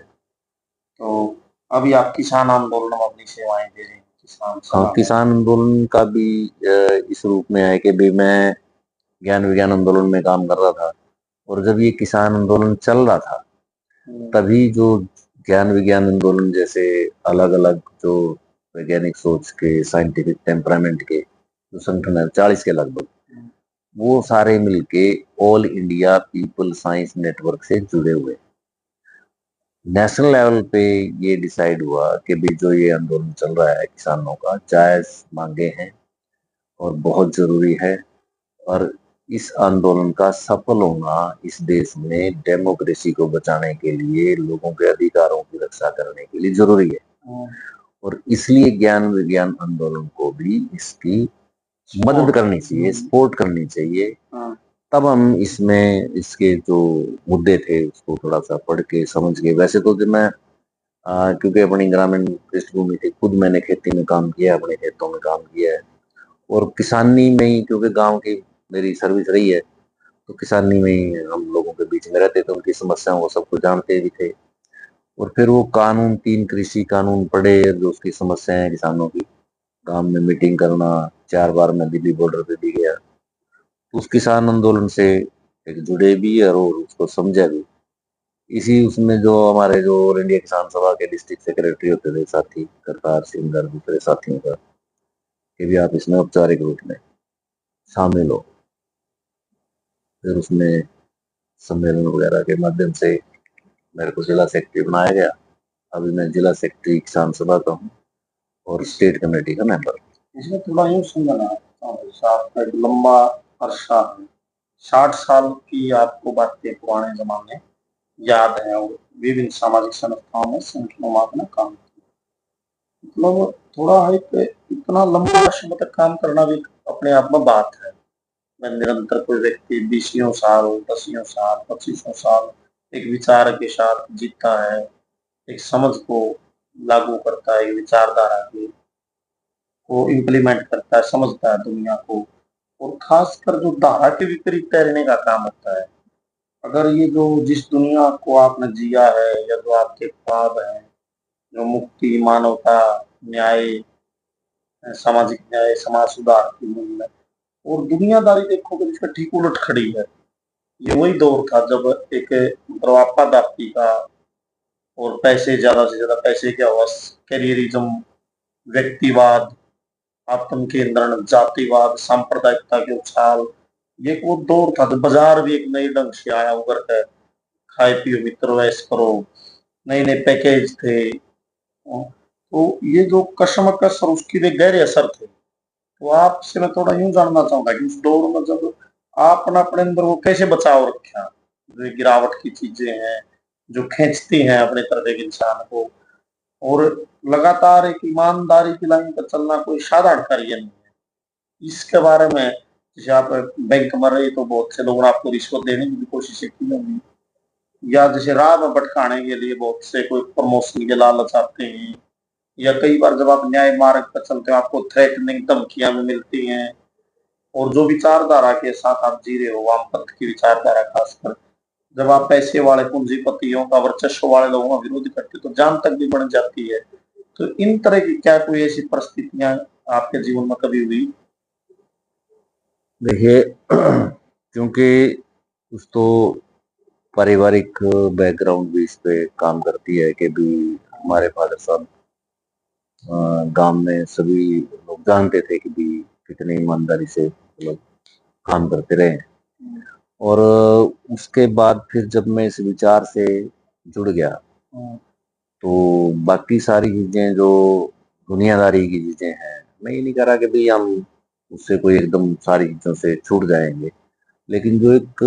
तो अभी आप किसान आंदोलन में अपनी सेवाएं दे रहे हैं, किसान हाँ, सभा में। किसान आंदोलन का भी इस रूप में है कि भी मैं ज्ञान विज्ञान आंदोलन में काम कर रहा था। और जब ये किसान आंदोलन चल रहा था, तभी जो ज्ञान विज्ञान आंदोलन जैसे अलग अलग जो वैज्ञानिक सोच के, साइंटिफिक टेम्परामेंट के जो संगठन है 40 के लगभग, वो सारे मिलके all India people science network से जुड़े हुए। नेशनल लेवल पे ये डिसाइड हुआ कि भी जो ये आंदोलन चल रहा है किसानों का, जायज मांगे हैं और बहुत जरूरी है। और इस आंदोलन का सफल होना इस देश में डेमोक्रेसी को बचाने के लिए, लोगों के अधिकारों की रक्षा करने के लिए जरूरी है। और इसलिए ज्ञान विज्ञान आंदोलन को भी इसकी मदद करनी चाहिए, सपोर्ट करनी चाहिए। तब हम इसमें इसके जो मुद्दे थे उसको थोड़ा सा पढ़ के समझ के, वैसे तो जब मैं क्योंकि अपनी ग्रामीण पृष्ठभूमि थी, खुद मैंने खेती में काम किया है, अपने खेतों में काम किया है। और किसानी में ही, क्योंकि गांव की मेरी सर्विस रही है, तो किसानी में ही हम लोगों के बीच में रहते थे, उनकी समस्याओं को सबको जानते भी थे। और फिर वो कानून, 3 कृषि कानून पढ़े, जो उसकी समस्याएं हैं किसानों की, गांव में मीटिंग करना, 4 बार मैं दिल्ली बॉर्डर पे भी गया। उस किसान आंदोलन से एक जुड़े भी और उसको समझा भी। इसी उसमें जो हमारे जो ऑल इंडिया किसान सभा के डिस्ट्रिक्ट सेक्रेटरी होते थे साथी करतार सिंह और दूसरे साथियों का, कि भी आप इसमें औपचारिक रूप में शामिल हो। फिर उसमें सम्मेलन वगैरह के माध्यम से मेरे को जिला सेक्रेटरी बनाया गया। अभी मैं जिला सेक्रेटरी किसान सभा का हूँ और स्टेट कमेटी का मेंबर। इसमें थोड़ा यूं समझना आपका एक लंबा अरसा है, 60 साल की आपको बातें पुराने जमाने याद है, और विभिन्न सामाजिक संस्थाओं में संगठनों में आपने काम किया। मतलब थोड़ा एक इतना लंबा समय तक काम करना भी अपने आप में बात है। मैं निरंतर कोई व्यक्ति 20 साल, 10 साल, 25 साल एक विचार के साथ जीता है, एक समझ को लागू करता है, एक विचारधारा को इम्प्लीमेंट करता है, समझता है दुनिया को, और खासकर जो धारा के विपरीत तैरने का काम होता है। अगर ये जो जिस दुनिया को आपने जिया है, या जो आपके ख्वाब हैं, जो मुक्ति, मानवता, न्याय, सामाजिक न्याय, समाज सुधार की मूल्य और दुनियादारी देखोगे जिसका ठीक उलट खड़ी है। ये वही दौर था जब एक बर्बादी का और पैसे, ज्यादा से ज्यादा पैसे की हवस, कैरियरिज्म, व्यक्तिवाद, आत्म केंद्रण, जातिवाद, सांप्रदायिकता के उछाल, ये एक वो दौर था जब बाजार भी एक नए ढंग से आया उभर कर। खाए पियो मित्र ऐश करो, नए नए पैकेज थे। तो ये जो कशमकश और उसके भी गहरे असर थे, तो आपसे मैं थोड़ा यूं जानना चाहूंगा कि उस दौर में जब आपने अपने अंदर वो कैसे बचाव रखा, जो गिरावट की चीजें हैं जो खींचती हैं अपने तरफ एक इंसान को, और लगातार एक ईमानदारी की लाइन पर चलना कोई साधारण कार्य नहीं है। इसके बारे में जैसे आप बैंक में रहे तो बहुत से लोग आपको रिश्वत देने की भी कोशिश की होंगी, या जैसे राह में भटकाने के लिए बहुत से कोई प्रमोशन के लालच आते हैं, या कई बार जब आप न्याय मार्ग पर चलते हो आपको थ्रेटनिंग धमकियां भी मिलती हैं। और जो विचारधारा के साथ आप जी रहे हो, वामपंथ की विचारधारा खासकर, जब आप पैसे वाले पूंजीपतियों का, वर्चस्व वाले लोगों का विरोध करते हो तो जान तक भी बढ़ जाती है। तो इन तरह की क्या कोई ऐसी परिस्थितियां आपके जीवन में कभी हुई? देखिए क्योंकि कुछ तो पारिवारिक बैकग्राउंड भी इस पे काम करती है कि भी हमारे फादर साहब गांव में सभी लोग जानते थे कि भी कितनी ईमानदारी से मतलब काम करते रहे। और उसके बाद फिर जब मैं इस विचार से जुड़ गया तो बाकी सारी चीजें जो दुनियादारी की चीजें हैं, मैं ये नहीं कह रहा कि भाई हम उससे कोई एकदम सारी चीजों से छूट जाएंगे, लेकिन जो एक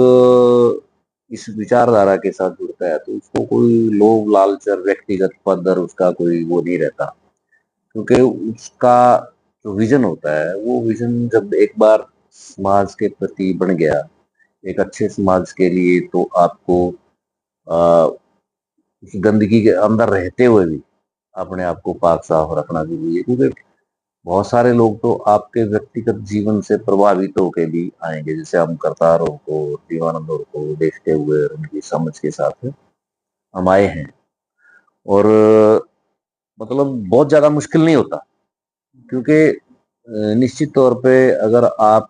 इस विचारधारा के साथ जुड़ता है तो उसको कोई लोभ लालच और व्यक्तिगत पद और उसका कोई वो नहीं रहता। क्योंकि उसका जो विजन होता है वो विजन जब एक बार समाज के प्रति बन गया, एक अच्छे समाज के लिए, तो आपको उस गंदगी के अंदर रहते हुए भी अपने आप को पाक साफ रखना जरूरी है। क्योंकि बहुत सारे लोग तो आपके व्यक्तिगत जीवन से प्रभावित होकर भी आएंगे, जैसे हम करतारों को, दीवानंदों को देखते हुए उनकी समझ के साथ हम आए हैं। और मतलब बहुत ज्यादा मुश्किल नहीं होता, क्योंकि निश्चित तौर पे अगर आप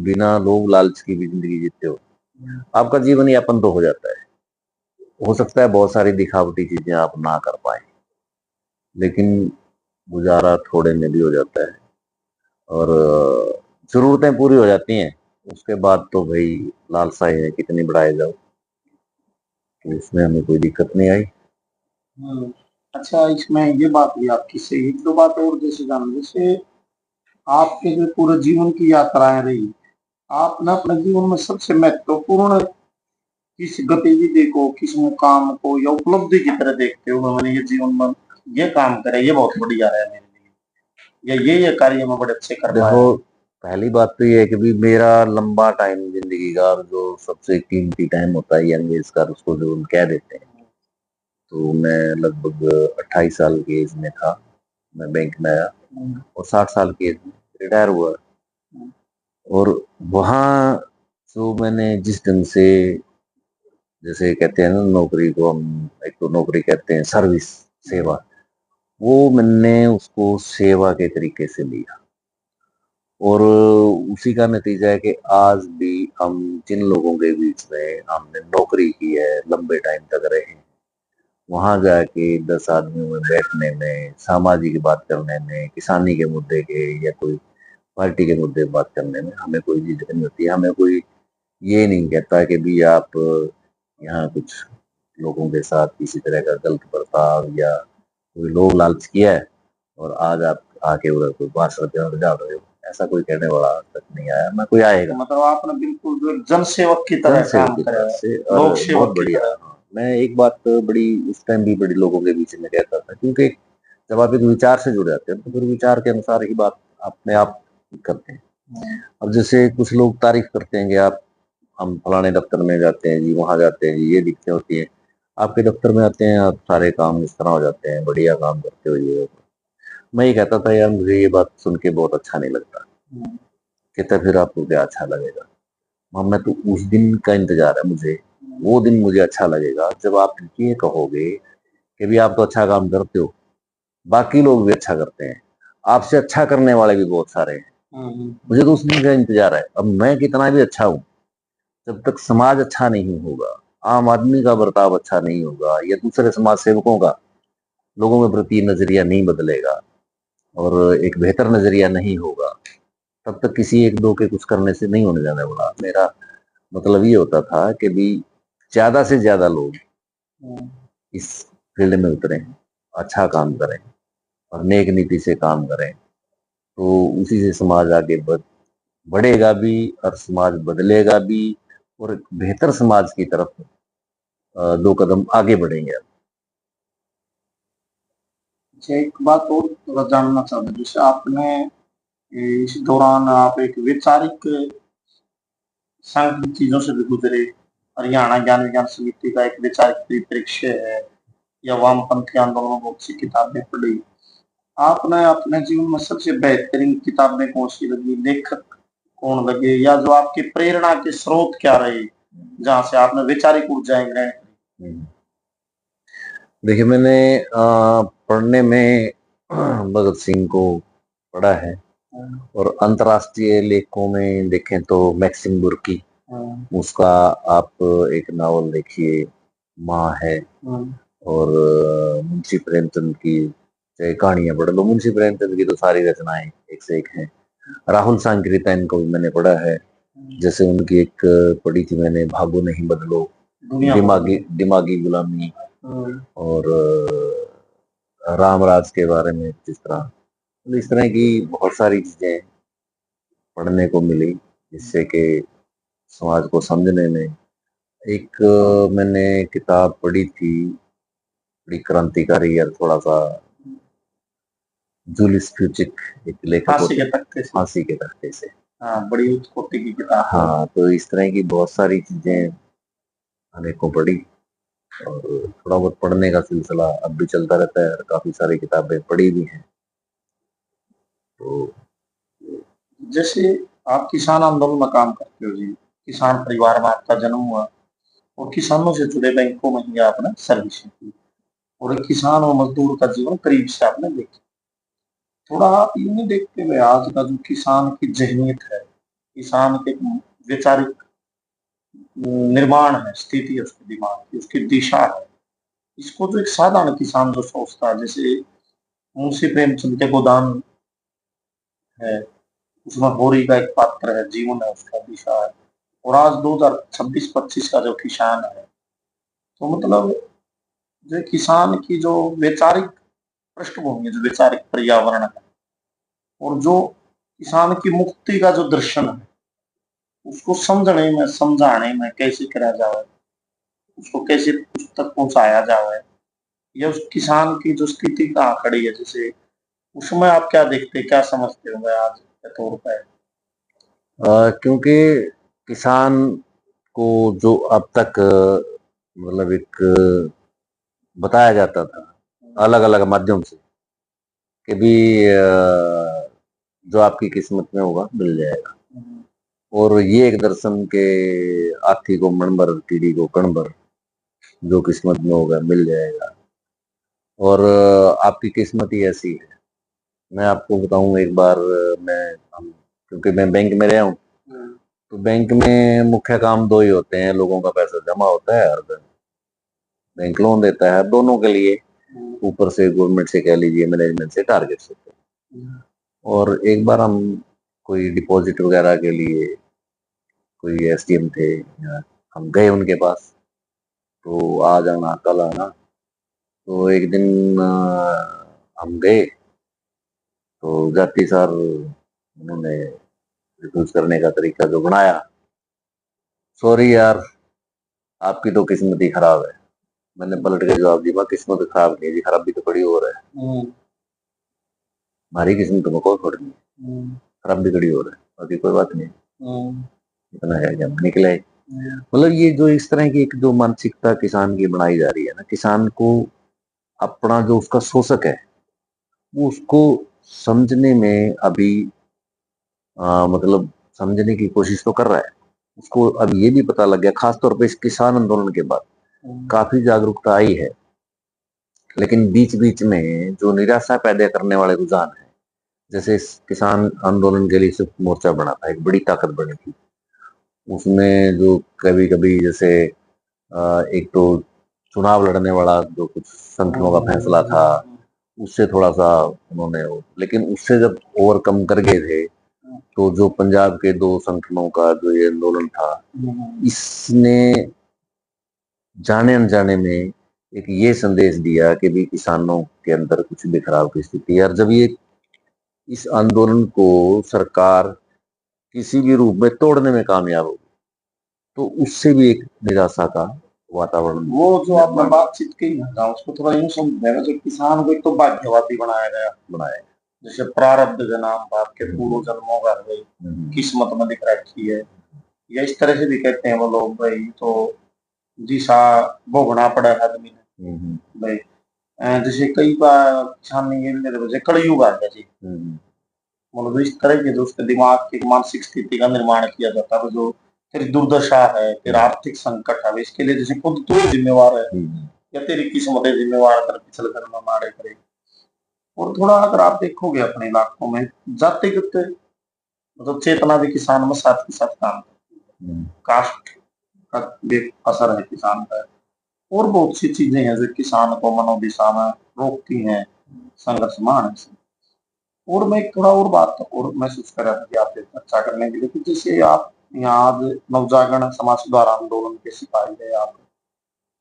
बिना लोभ लालच की भी जिंदगी जीते हो, आपका जीवन यापन तो हो जाता है। हो सकता है बहुत सारी दिखावटी चीजें आप ना कर पाए, लेकिन गुजारा थोड़े में भी हो जाता है और जरूरतें पूरी हो जाती हैं। उसके बाद तो भाई लालसा है कितनी बढ़ाए जाओ, तो इसमें हमें कोई दिक्कत नहीं आई। अच्छा, इसमें ये बात भी आपकी सही, एक दो बात और जैसे जान, जैसे आपके जो पूरे जीवन की यात्राएं रही, आपने अपने जीवन में सबसे महत्वपूर्ण किस गतिविधि को, किस मुकाम को या उपलब्धि की तरह देखते हो? मैंने ये जीवन में ये काम करे, ये बहुत बढ़िया है मेरे लिए, या ये कार्य मैं बड़े अच्छे कर पाया देखो, हूँ। पहली बात तो ये है कि भी मेरा लंबा टाइम जिंदगी का और जो सबसे कीमती टाइम होता है यंग एज का, उसको जो हम कह देते हैं, तो मैं लगभग 28 साल की एज में था, मैं बैंक में आया और 60 साल की एज में रिटायर हुआ। और वहाँ जो मैंने जिस ढंग से, जैसे कहते हैं ना नौकरी को हम, एक तो नौकरी कहते हैं सर्विस, सेवा, वो मैंने उसको सेवा के तरीके से लिया। और उसी का नतीजा है कि आज भी हम जिन लोगों के बीच में हमने नौकरी की है, लंबे टाइम तक रहे हैं, वहां जाके 10 आदमियों में बैठने में, सामाजिक बात करने में, किसानी के मुद्दे के या कोई पार्टी के मुद्दे बात करने में हमें कोई झिझक नहीं होती है। हमें कोई ये नहीं कहता कि भी आप यहाँ कुछ लोगों के साथ किसी तरह का गलत बर्ताव या कोई लोभ लालच किया है और आज आप आके उधर कोई भाषण देने जा रहे हो, ऐसा कोई कहने वाला आज तक नहीं आया, ना कोई आएगा। मतलब आपने बिल्कुल जो जन सेवक की तरह जनसेवक काम की करा तरह है, से, और लोक बहुत सेवक की बढ़िया। तरह। हाँ, मैं एक बात बड़ी उस टाइम भी बड़ी लोगों के बीच में कहता था, क्योंकि जब आप एक विचार से जुड़ जाते हैं तो फिर विचार के अनुसार ही बात अपने आप करते हैं। अब जैसे कुछ लोग तारीफ करते हैं कि आप, हम फलाने दफ्तर में जाते हैं जी, वहां जाते हैं जी, ये दिक्कतें होती हैं, आपके दफ्तर में आते हैं आप सारे काम इस तरह हो जाते हैं, बढ़िया काम करते हो ये। मैं ये कहता था यार मुझे ये बात सुन के बहुत अच्छा नहीं लगता। कहता फिर आपको क्या अच्छा लगेगा? मैं तो उस दिन का इंतजार है मुझे, वो दिन मुझे अच्छा लगेगा जब आप ये कहोगे कि भी आप तो अच्छा काम करते हो, बाकी लोग भी अच्छा करते हैं, आपसे अच्छा करने वाले भी बहुत सारे हैं। मुझे तो उस दिन का इंतजार है। अब मैं कितना भी अच्छा हूँ, जब तक समाज अच्छा नहीं होगा, आम आदमी का बर्ताव अच्छा नहीं होगा या दूसरे समाज सेवकों का लोगों के प्रति नजरिया नहीं बदलेगा और एक बेहतर नजरिया नहीं होगा, तब तक किसी एक दो के कुछ करने से नहीं होने जाने वाला। मेरा मतलब ये होता था कि भी ज्यादा से ज्यादा लोग इस फील्ड में उतरें, अच्छा काम करें और नेक नीति से काम करें, तो उसी से समाज आगे बढ़ेगा भी और समाज बदलेगा भी और एक बेहतर समाज की तरफ 2 कदम आगे बढ़ेंगे। अच्छा, एक बात और थोड़ा जानना चाहूंगा, जैसे आपने इस दौरान आप एक वैचारिक सांख्यिक चीजों से भी गुजरे। हरियाणा ज्ञान विज्ञान समिति का एक वैचारिक परिप्रेक्ष्य है, या वामपंथी आंदोलन में बहुत सी किताबें पढ़ी। आपने अपने जीवन में सबसे बेहतरीन किताबें कौन सी लगी, लेखक कौन लगे, या जो आपकी प्रेरणा के स्रोत क्या रहे, जहां से आपने वैचारिक ऊर्जाएं ग्रहण की? देखिए, मैंने पढ़ने में भगत सिंह को पढ़ा है, और अंतर्राष्ट्रीय लेखकों में देखें तो मैक्सिम गुर्की, उसका आप एक नावल देखिए, माँ है, और मुंशी प्रेमचंद की चाहे कहानियां पढ़ लो, मुंशी प्रेमचंद की तो सारी रचनाएं एक से एक हैं। राहुल सांकृत्यायन को भी मैंने पढ़ा है, जैसे उनकी एक पढ़ी थी मैंने, भागो नहीं बदलो, दिमागी दिमागी गुलामी, और रामराज के बारे में जिस तरह, तो इस तरह की बहुत सारी चीजें पढ़ने को मिली, जिससे कि समाज को समझने में एक मैंने किताब पढ़ी थी, बड़ी क्रांतिकारी है, थोड़ा सा, जूलिस फ्यूचिक, एक लेखक फांसी होते के हैं, तख्ते से। फांसी के तख्ते से। हाँ, बड़ी उत्पत्ति की किताब। हाँ, तो इस तरह की बहुत सारी चीजें अनेकों पढ़ी, और थोड़ा बहुत पढ़ने का सिलसिला अब भी चलता रहता है, और काफी सारी किताबें पढ़ी भी हैं। तो जैसे आप किसान आंदोलन में काम करते हो जी, किसान परिवार में आपका जन्म हुआ, और किसानों से जुड़े बैंकों में ही आपने सर्विसिंग की, और एक किसान और मजदूर का जीवन करीब से आपने देखा। थोड़ा आप यूं नहीं देखते हुए आज का जो किसान की जहनीत है, किसान के वैचारिक निर्माण है, स्थिति है उसके दिमाग की, उसकी दिशा है, इसको जो एक साधारण किसान जो सोचता है, जैसे मुंशी प्रेमचंद के गोदान है, उसमें होरी का एक पात्र है, जीवन है उसका, दिशा है, और आज 2026-25 का जो किसान है, तो मतलब जो किसान की जो वैचारिक पृष्ठभूमि है, जो वैचारिक पर्यावरण है, और जो किसान की मुक्ति का जो दर्शन है, उसको समझने में, समझाने में कैसे करा जाए, उसको कैसे उस तक पहुंचाया जाए, या उस किसान की जो स्थिति कहाँ खड़ी है, जैसे उसमें आप क्या देखते, क्या समझते हो आज के तौर पर? क्योंकि किसान को जो अब तक मतलब एक बताया जाता था अलग अलग माध्यम से, कि भी जो आपकी किस्मत में होगा मिल जाएगा, और ये एक दर्शन के आथी को मणभर टीडी को कणभर, जो किस्मत में होगा मिल जाएगा, और आपकी किस्मत ही ऐसी है। मैं आपको बताऊं, एक बार क्योंकि मैं बैंक में रहा हूँ, तो बैंक में मुख्य काम दो ही होते हैं, लोगों का पैसा जमा होता है और बैंक लोन देता है, दोनों के लिए, ऊपर से गवर्नमेंट से कह लीजिए, मैनेजमेंट से टारगेट होते हैं। और एक बार हम कोई डिपॉजिट वगैरह के लिए, कोई एसडीएम थे, हम गए उनके पास, तो आज आना कल आना, तो एक दिन हम गए, तो जाति सर उन्होंने रिफ्यूज करने का तरीका जो बनाया, सॉरी यार, आपकी तो किस्मत ही खराब है। मैंने पलट के जवाब दिया, किस्मत खराब नहीं जी, खराबी तो बड़ी हो रहा है, हमारी किस्मत में कोई फर्क नहीं, खराब भी बड़ी हो रहा है, बाकी कोई बात नहीं, इतना है जब निकले। मतलब ये जो इस तरह की एक जो मानसिकता किसान की बनाई जा रही है ना, किसान को अपना जो उसका शोषक है वो उसको समझने में अभी मतलब समझने की कोशिश तो कर रहा है। उसको अब ये भी पता लग गया, खासतौर पे इस किसान आंदोलन के बाद काफी जागरूकता आई है, लेकिन बीच बीच में जो निराशा पैदा करने वाले रुझान है, जैसे इस किसान आंदोलन के लिए सिर्फ मोर्चा बना था, एक बड़ी ताकत बनी थी, उसमें जो कभी कभी जैसे एक तो चुनाव लड़ने वाला जो कुछ संगठनों का फैसला था, उससे थोड़ा सा उन्होंने, लेकिन उससे जब ओवरकम कर गए थे, तो जो पंजाब के दो संगठनों का जो ये आंदोलन था, इसने जाने अनजाने में एक ये संदेश दिया कि भी किसानों के अंदर कुछ बिखराव की स्थिति है, और जब ये इस आंदोलन को सरकार किसी भी रूप में तोड़ने में कामयाब होगी, तो उससे भी एक निराशा का वातावरण, वो जो आपने बातचीत की ना, उसको थोड़ा यूं समझेगा, जो किसान को एक तो भाग्यवादी बनाया, जैसे प्रारब्ध के नाम पर आपके पूर्व जन्मों का है, किस्मत में लिख रखी है, या इस तरह से भी कहते हैं वो लोग भाई, तो दिशा भोगना पड़ा है आदमी ने भाई। जैसे कई बार किसान ये मेरे वजह कलयुग आ गया जी, मतलब इस तरह के जो उसके दिमाग की मानसिक स्थिति का निर्माण किया जाता है, जो तेरी दुर्दशा है, तेरा आर्थिक संकट है, इसके लिए जैसे खुद तू जिम्मेवार है या तेरी किस्मत है जिम्मेवार, कर पिछले जन्म में मारे करे। और थोड़ा अगर आप देखोगे अपने इलाकों में जातिगत मतलब चेतना भी किसान में साथ के साथ काम करती है, कास्ट का भी असर है किसान का। और बहुत सी चीजें हैं जो किसान को मनोदिशा में रोकती हैं संघर्ष में आने से। और मैं एक थोड़ा और बात और महसूस कर रहा था कि आपसे चर्चा करने के लिए कि जैसे आप यहाँ आज नवजागरण समाज सुधार आंदोलन के सिपाही है आप,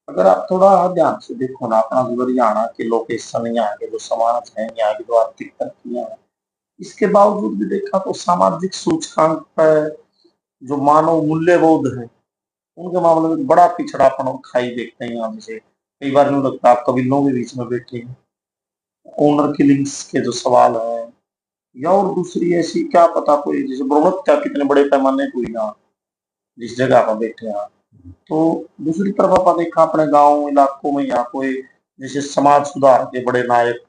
अगर आप थोड़ा ध्यान से देखो ना अपना जो हरियाणा के लोकेशन, यहाँ के जो समाज है, यहाँ की जो आर्थिक तरक्कियां हैं, इसके बावजूद भी देखा तो सामाजिक सूचकांक पर जो मानव मूल्यबोध है उनके मामले में बड़ा पिछड़ापन और खाई देखते हैं यहाँ। जैसे कई बार यूँ लगता है आप कबीलों के बीच में बैठे हैं, ऑनर किलिंग्स के जो सवाल है, या और दूसरी ऐसी क्या पता कोई जैसे भ्रूण हत्या कितने बड़े पैमाने पे हुई ना जिस जगह पर बैठे हैं। तो दूसरी तरफ आप देखा अपने गांव इलाकों में यहाँ कोई जैसे समाज सुधार के बड़े नायक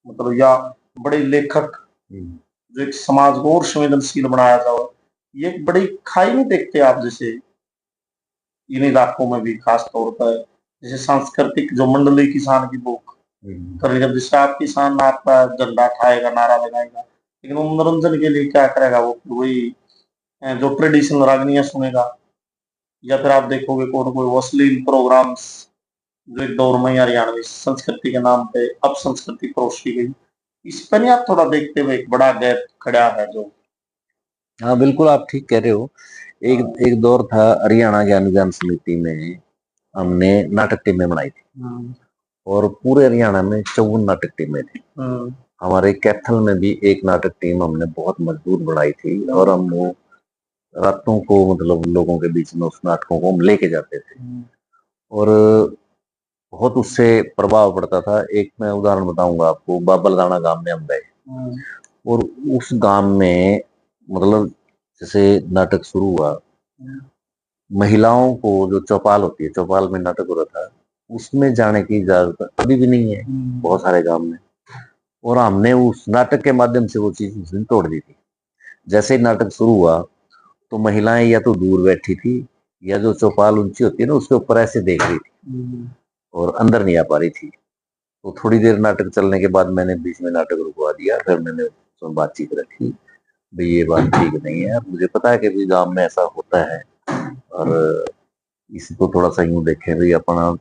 मतलब या बड़े लेखक जो एक समाज को और संवेदनशील बनाया जाए, ये एक बड़ी खाई नहीं देखते आप जैसे इन इलाकों में भी खास तौर पर जैसे सांस्कृतिक जो मंडली किसान की बुक करेगा, जैसे आप किसान आपका झंडा उठाएगा नारा लगाएगा, लेकिन वो मनोरंजन के लिए क्या करेगा, वो वही जो ट्रेडिशनल रागनियां सुनेगा, या फिर आप देखोगे कौन कोई अश्लील प्रोग्राम्स जो एक दौर में हरियाणवी संस्कृति के नाम पे अब संस्कृति परोसी गई। इस पर नहीं आप थोड़ा देखते हुए एक बड़ा गैप खड़ा है जो। हाँ बिल्कुल आप ठीक कह रहे हो। एक एक दौर था हरियाणा ज्ञान विज्ञान समिति में हमने नाटक टीमें बनाई थी और पूरे हरियाणा में 54 नाटक टीमें थी। हमारे कैथल में भी एक नाटक टीम हमने बहुत मजबूत बनाई थी और हम वो रातों को मतलब लोगों के बीच में उस नाटकों को हम लेके जाते थे और बहुत उससे प्रभाव पड़ता था। एक मैं उदाहरण बताऊंगा आपको, बाबलदाना गांव में हम गए और उस गांव में मतलब जैसे नाटक शुरू हुआ, महिलाओं को जो चौपाल होती है, चौपाल में नाटक हो रहा था, उसमें जाने की इजाजत अभी भी नहीं है बहुत सारे गांव में। और हमने उस नाटक के माध्यम से वो चीज उस दिन तोड़ दी थी। जैसे ही नाटक शुरू हुआ तो महिलाएं या तो दूर बैठी थी या जो चौपाल ऊंची होती है ना उसके ऊपर ऐसे देख रही थी और अंदर नहीं आ पा रही थी। तो थोड़ी देर नाटक चलने के बाद मैंने बीच में नाटक रुकवा दिया, फिर मैंने उसमें बातचीत रखी, भाई ये बात ठीक नहीं है, मुझे पता है कि भी गांव में ऐसा होता है और इसको थोड़ा सा यूं देखें भाई अपना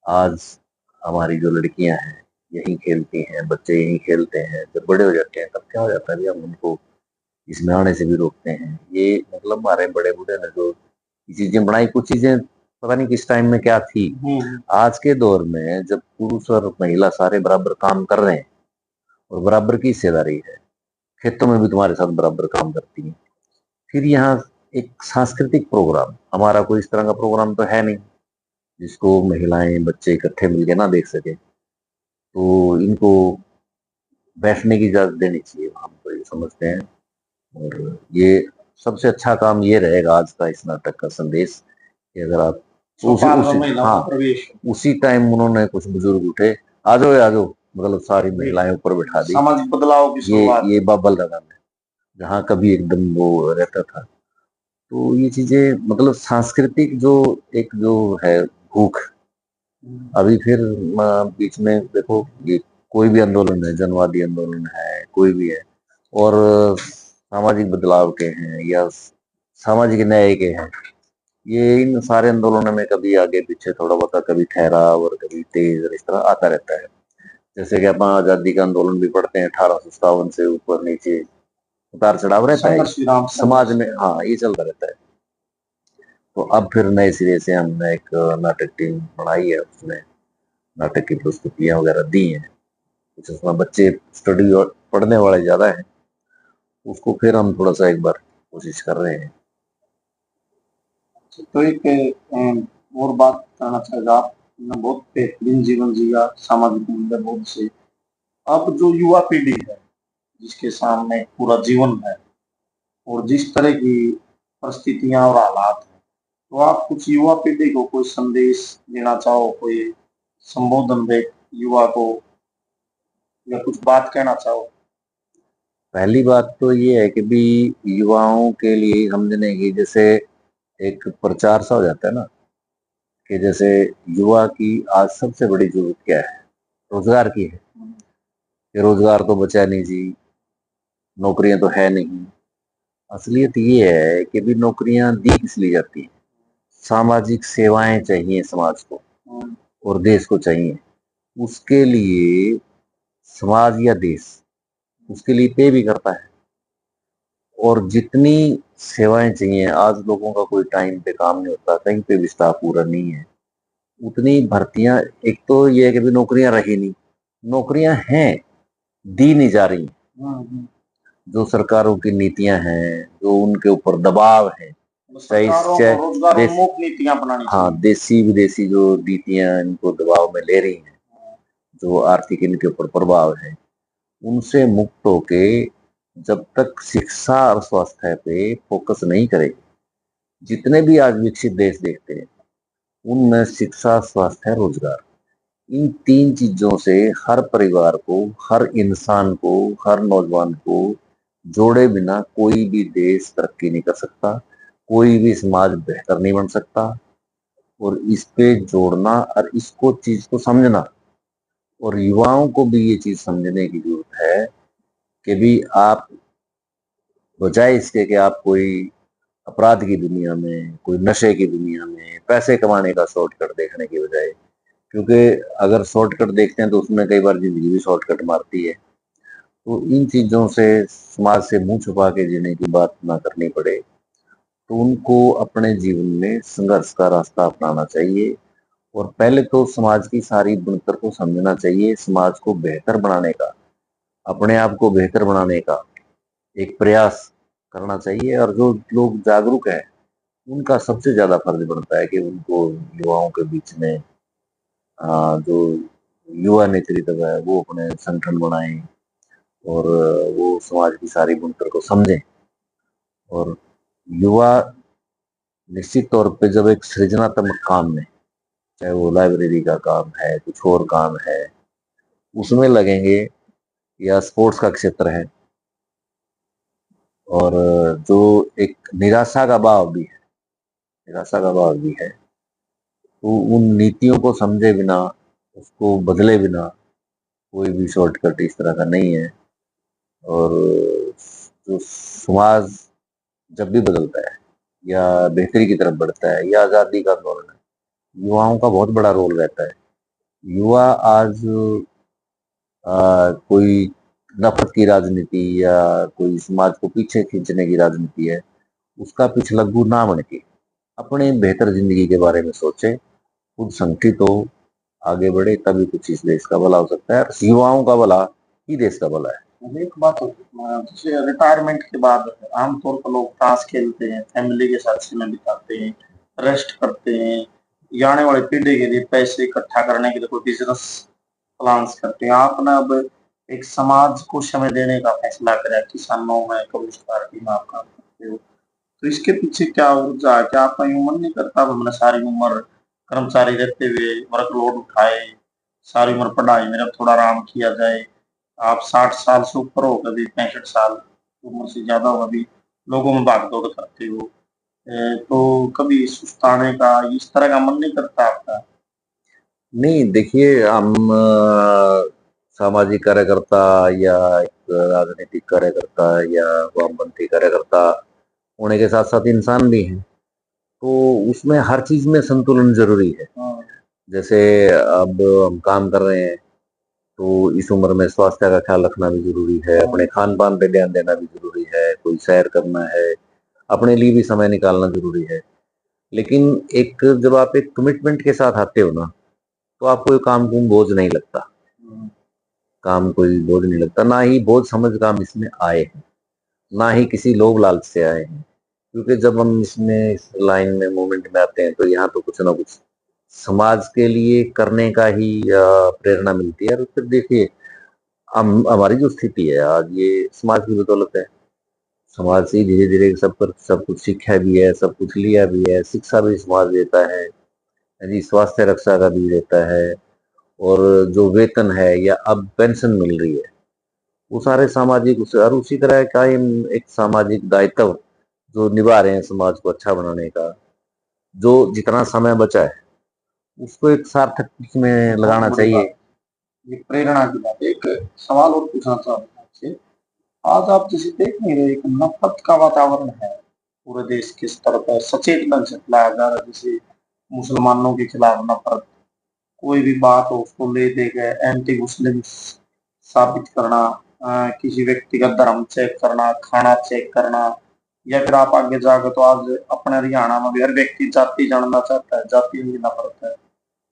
आज हमारी जो लड़कियां हैं यही खेलती हैं, बच्चे यही खेलते हैं, जब बड़े हो जाते हैं तब क्या हो जाता है भी हम उनको इसमें आने से भी रोकते हैं। ये मतलब हमारे बड़े बूढ़े ने जो चीजें बनाई, कुछ चीजें पता नहीं किस टाइम में क्या थी। आज के दौर में जब पुरुष और महिला सारे बराबर काम कर रहे हैं और बराबर की हिस्सेदारी है, खेतों में भी तुम्हारे साथ बराबर काम करती है, फिर यहाँ एक सांस्कृतिक प्रोग्राम, हमारा कोई इस तरह का प्रोग्राम तो है नहीं जिसको महिलाएं बच्चे इकट्ठे मिलके ना देख सके, तो इनको बैठने की इजाजत देनी चाहिए, हम तो ये समझते हैं। और ये सबसे अच्छा काम ये रहेगा आज का इस नाटक का संदेश कि अगर आप उसी टाइम उन्होंने कुछ बुजुर्ग उठे, आ जाओ मतलब सारी महिलाएं ऊपर बैठा दी, सामाजिक बदलाव की शुरुआत ये बाबल दादा ने जहाँ कभी एकदम वो रहता था। तो ये चीजें मतलब सांस्कृतिक जो एक जो है भूख, अभी फिर बीच में देखो ये कोई भी आंदोलन है, जनवादी आंदोलन है, कोई भी है और सामाजिक बदलाव के हैं या सामाजिक न्याय के हैं, ये इन सारे आंदोलनों में कभी आगे पीछे थोड़ा बहुत, कभी ठहराव और कभी तेज और इस तरह आता रहता है। जैसे कि अपन आजादी का आंदोलन भी पढ़ते हैं, 1857 से ऊपर नीचे उतार चढ़ाव रहता है समाज में, हाँ ये चलता रहता है। तो अब फिर नए सिरे से हमने एक नाटक टीम बनाई है, उसमें नाटक की प्रस्तुतियां वगैरह दी हैं, कुछ उसमें बच्चे स्टडी और पढ़ने वाले ज्यादा हैं, उसको फिर हम थोड़ा सा एक बार कोशिश कर रहे हैं। तो एक और बात करना चाहेगा, आपने बहुत बेहतरीन जीवन जिया, सामाजिक मूल्य बहुत से। अब जो युवा पीढ़ी है जिसके सामने पूरा जीवन है और जिस तरह की परिस्थितियां और हालात हैं। तो आप कुछ युवा पीढ़ी को कोई संदेश देना चाहो, कोई संबोधन दे युवा को, या कुछ बात कहना चाहो? पहली बात तो ये है कि भी युवाओं के लिए समझने की, जैसे एक प्रचार सा हो जाता है ना, कि जैसे युवा की आज सबसे बड़ी जरूरत क्या है, रोजगार की है। कि रोजगार तो बचा नहीं जी, नौकरियां तो है नहीं। असलियत ये है कि भी नौकरियां दी किस लिए जाती हैं, सामाजिक सेवाएं चाहिए समाज को और देश को चाहिए। उसके लिए समाज या देश उसके लिए पे भी करता है। और जितनी सेवाएं चाहिए, आज लोगों का कोई टाइम पे काम नहीं होता, कहीं पे भी स्टाफ पूरा नहीं है, उतनी भर्तियां। एक तो ये है कि भी नौकरियां रही नहीं, नौकरियां हैं, दी नहीं जा रही। जो सरकारों की नीतियां हैं, जो उनके ऊपर दबाव है, चाहे सरकारों को चाहे रोजगार देश, उन्मुख नीतियां अपनानी हाँ, चाहिए। देसी विदेशी जो नीतियां इनको दबाव में ले रही हैं, जो आर्थिक इनके ऊपर प्रभाव है, उनसे मुक्त होके जब तक शिक्षा और स्वास्थ्य पे फोकस नहीं करेगी। जितने भी आज विकसित देश देखते हैं, उनमें शिक्षा, स्वास्थ्य, रोजगार, इन तीन चीजों से हर परिवार को, हर इंसान को, हर नौजवान को जोड़े बिना कोई भी देश तरक्की नहीं कर सकता, कोई भी समाज बेहतर नहीं बन सकता। और इस पे जोड़ना और इसको चीज को समझना, और युवाओं को भी ये चीज समझने की जरूरत है कि भी आप, बजाय इसके कि आप कोई अपराध की दुनिया में, कोई नशे की दुनिया में पैसे कमाने का शॉर्टकट देखने की बजाय, क्योंकि अगर शॉर्टकट देखते हैं तो उसमें कई बार जिंदगी भी शॉर्टकट मारती है। तो इन चीजों से समाज से मुंह छुपा के जीने की बात ना करनी पड़े, तो उनको अपने जीवन में संघर्ष का रास्ता अपनाना चाहिए। और पहले तो समाज की सारी बुनकर को समझना चाहिए, समाज को बेहतर बनाने का, अपने आप को बेहतर बनाने का एक प्रयास करना चाहिए। और जो लोग जागरूक है, उनका सबसे ज्यादा फर्ज बनता है कि उनको युवाओं के बीच में जो युवा नेतृत्व है वो अपने संगठन बनाएं, और वो समाज की सारी बुनकर को समझें। और युवा निश्चित तौर पे जब एक सृजनात्मक काम में, चाहे वो लाइब्रेरी का काम है, कुछ और काम है, उसमें लगेंगे, या स्पोर्ट्स का क्षेत्र है, और जो एक निराशा का भाव भी है, निराशा का भाव भी है, तो उन नीतियों को समझे बिना, उसको बदले बिना कोई भी शॉर्टकट इस तरह का नहीं है। और जो समाज जब भी बदलता है या बेहतरी की तरफ बढ़ता है या आज़ादी का आंदोलन है, युवाओं का बहुत बड़ा रोल रहता है। युवा आज कोई नफरत की राजनीति या कोई समाज को पीछे खींचने की राजनीति है, उसका पिछलग्गू ना बन के अपने बेहतर जिंदगी के बारे में सोचे, खुद संगठित हो, आगे बढ़े, तभी कुछ इस देश का भला हो सकता है। युवाओं का भला ही देश का भला है। एक बात जैसे रिटायरमेंट के बाद आमतौर पर लोग ताश खेलते हैं, फैमिली के साथ समय बिताते हैं, रेस्ट करते हैं, या आने वाली पीढ़ी के लिए पैसे इकट्ठा करने के लिए कोई बिजनेस प्लान्स करते हैं। आपने अब एक समाज को समय देने का फैसला करा, किसानों में कम्युनिस्ट पार्टी में आप काम करते हो, तो इसके पीछे क्या ऊर्जा है? क्या आपका यूं मन नहीं करता हमने सारी उम्र कर्मचारी रहते हुए वर्कलोड उठाए, सारी उम्र पढ़ाई में अब थोड़ा आराम किया जाए? आप 60 साल से ऊपर हो, कभी 65 साल उम्र से ज्यादा हो, कभी लोगों में भाग दौड़ करते हो, तो कभी सुस्ताने का इस तरह का मन नहीं करता आपका? नहीं, देखिए, हम सामाजिक कार्यकर्ता या एक राजनीतिक कार्यकर्ता या वामपंथी कार्यकर्ता होने के साथ साथ इंसान भी हैं, तो उसमें हर चीज में संतुलन जरूरी है। जैसे अब हम काम कर रहे हैं, तो इस उम्र में स्वास्थ्य का ख्याल रखना भी जरूरी है, अपने खान पान पे ध्यान देना भी जरूरी है, कोई सैर करना है, अपने लिए भी समय निकालना जरूरी है। लेकिन एक जब आप एक कमिटमेंट के साथ आते हो ना, तो आपको ये काम कोई बोझ नहीं लगता, काम कोई बोझ नहीं लगता, ना ही बोझ समझ काम इसमें आए हैं, ना ही किसी लोभ लालच से आए हैं। क्योंकि जब हम इसमें, इस लाइन में, मूवमेंट में आते हैं, तो यहाँ तो कुछ ना कुछ समाज के लिए करने का ही प्रेरणा मिलती है। और फिर देखिए, हम, हमारी जो स्थिति है आज, ये समाज की बदौलत है। समाज से धीरे धीरे सब कुछ सीखा भी है, सब कुछ लिया भी है। शिक्षा भी समाज देता है जी, स्वास्थ्य रक्षा का भी देता है। और जो वेतन है या अब पेंशन मिल रही है, वो सारे सामाजिक और उसी तरह का एक सामाजिक दायित्व जो निभा रहे हैं समाज को अच्छा बनाने का। जो जितना समय बचा है उसको एक सार्थक में बहुत लगाना बड़ी बात, चाहिए। ये प्रेरणा की बात है। एक सवाल और पूछना चाहता हूँ आपसे। आज आप जिसे देख नहीं रहे, एक नफरत का वातावरण है पूरे देश के स्तर पर, सचेत ढंग से फैलाया जा रहा है। जैसे मुसलमानों के खिलाफ नफरत, कोई भी बात हो उसको ले दे गए एंटी मुस्लिम साबित करना, किसी व्यक्ति का धर्म चेक करना, खाना चेक करना, या फिर आप आगे जाकर तो आज अपने हरियाणा में भी हर व्यक्ति जाति जानना चाहता है, जाति में भी नफरत है।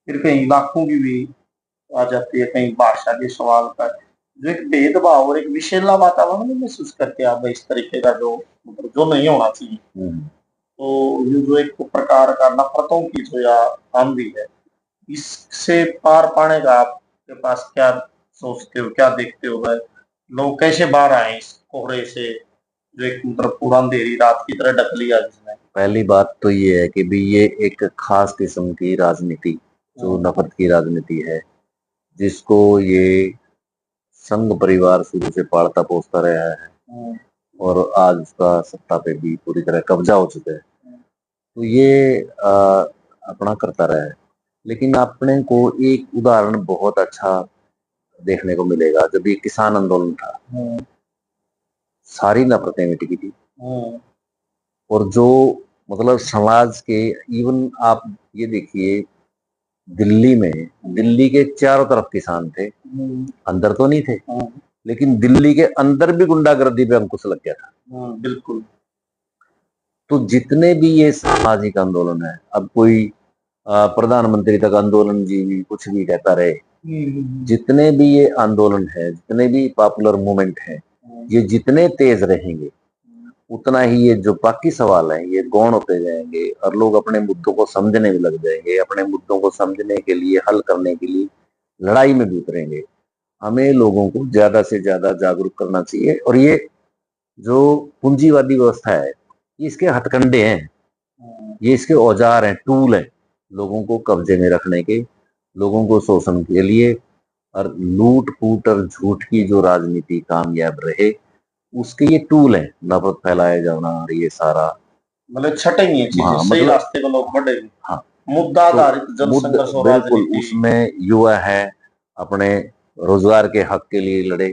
फिर कहीं इलाकों की भी आ जाती है, कहीं भाषा के सवाल पर जो एक भेदभाव और एक विषैला वातावरण में महसूस करते हैं आप इस तरीके का, जो मतलब जो नहीं होना चाहिए। तो ये जो एक प्रकार का नफरतों की जो या आंधी है, इससे पार पाने का आपके पास क्या सोचते हो, क्या देखते हो भाई? लोग कैसे बाहर आए इस कोहरे से, जो एक मतलब पूरा अंधेरी रात की तरह ढक लिया जिसने? पहली बात तो ये है कि भी ये एक खास किस्म की राजनीति, जो नफरत की राजनीति है, जिसको ये संघ परिवार शुरू से पालता पोसता रहा है और आज उसका सत्ता पे भी पूरी तरह कब्जा हो चुका है। तो ये अपना करता रहा है। लेकिन अपने को एक उदाहरण बहुत अच्छा देखने को मिलेगा। जब ये किसान आंदोलन था, सारी नफरतें मिट गई थी। और जो मतलब समाज के, इवन आप ये देखिए, दिल्ली में, दिल्ली के चारों तरफ किसान थे, अंदर तो नहीं थे, लेकिन दिल्ली के अंदर भी गुंडागर्दी पे अंकुश लग गया था। बिल्कुल। तो जितने भी ये सामाजिक आंदोलन है, अब कोई प्रधानमंत्री तक आंदोलन जी भी कुछ भी कहता रहे, जितने भी ये आंदोलन है, जितने भी पॉपुलर मूवमेंट है, ये जितने तेज रहेंगे उतना ही ये जो बाकी सवाल हैं ये गौण होते जाएंगे और लोग अपने मुद्दों को समझने में लग जाएंगे। अपने मुद्दों को समझने के लिए, हल करने के लिए लड़ाई में भी उतरेंगे। हमें लोगों को ज्यादा से ज्यादा जागरूक करना चाहिए। और ये जो पूंजीवादी व्यवस्था है, ये इसके हथकंडे हैं, ये इसके औजार हैं, टूल हैं, लोगों को कब्जे में रखने के, लोगों को शोषण के लिए। और लूट फूट और झूठ की जो राजनीति कामयाब रहे, उसके ये टूल हैं, नफरत फैलाया जाना और ये सारा। मतलब छटेंगी चीजें, हाँ, सही मतलब रास्ते पर लोग बढ़ेंगे। हाँ, मुद्दा तो आधारित जन संघर्ष और बिल्कुल राजनीति। उसमें युवा है, अपने रोजगार के हक के लिए लड़े,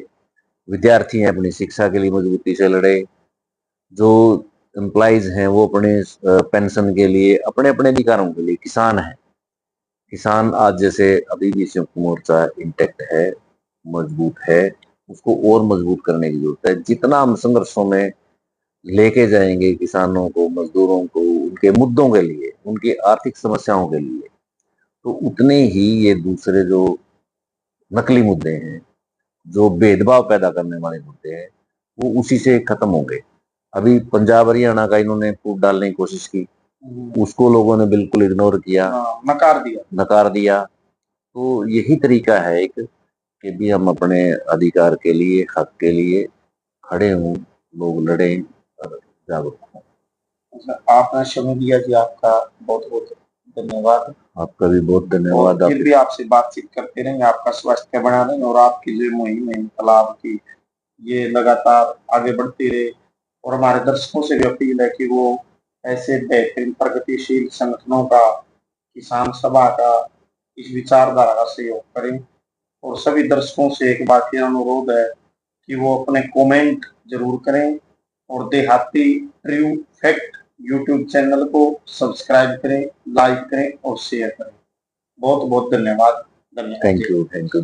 विद्यार्थी हैं अपनी शिक्षा के लिए मजबूती से लड़े, जो एम्प्लॉइज हैं वो अपने पेंशन के लिए, अपने अपने अधिकारों के लिए, किसान है, किसान आज जैसे अभी भी संयुक्त मोर्चा इंटैक्ट है, मजबूत है, उसको और मजबूत करने की जरूरत है। जितना हम संघर्षों में लेके जाएंगे किसानों को, मजदूरों को, उनके मुद्दों के लिए, उनकी आर्थिक समस्याओं के लिए, तो उतने ही ये दूसरे जो नकली मुद्दे हैं, जो भेदभाव पैदा करने वाले मुद्दे हैं, वो उसी से खत्म होंगे। अभी पंजाब हरियाणा का इन्होंने फूट डालने की कोशिश की, उसको लोगों ने बिल्कुल इग्नोर किया, नकार दिया। तो यही तरीका है एक, कि भी हम अपने अधिकार के लिए, हक के लिए खड़े हों, लोग लड़ें और जागरूक हों। आपने समय दिया जी, आपका बहुत बहुत धन्यवाद। आपका भी बहुत धन्यवाद। फिर भी आपसे बातचीत करते रहेंगे, आपका स्वास्थ्य बना रहे और आपकी जो मुहिम है इनकलाब की, ये लगातार आगे बढ़ती रहे। और हमारे दर्शकों से भी अपील है कि वो ऐसे बेहतरीन प्रगतिशील संगठनों का, किसान सभा का, इस विचारधारा का सहयोग करें। और सभी दर्शकों से एक बार फिर अनुरोध है कि वो अपने कमेंट जरूर करें और देहाती ट्रू फैक्ट यूट्यूब चैनल को सब्सक्राइब करें, लाइक करें और शेयर करें। बहुत बहुत धन्यवाद। Thank you, thank you.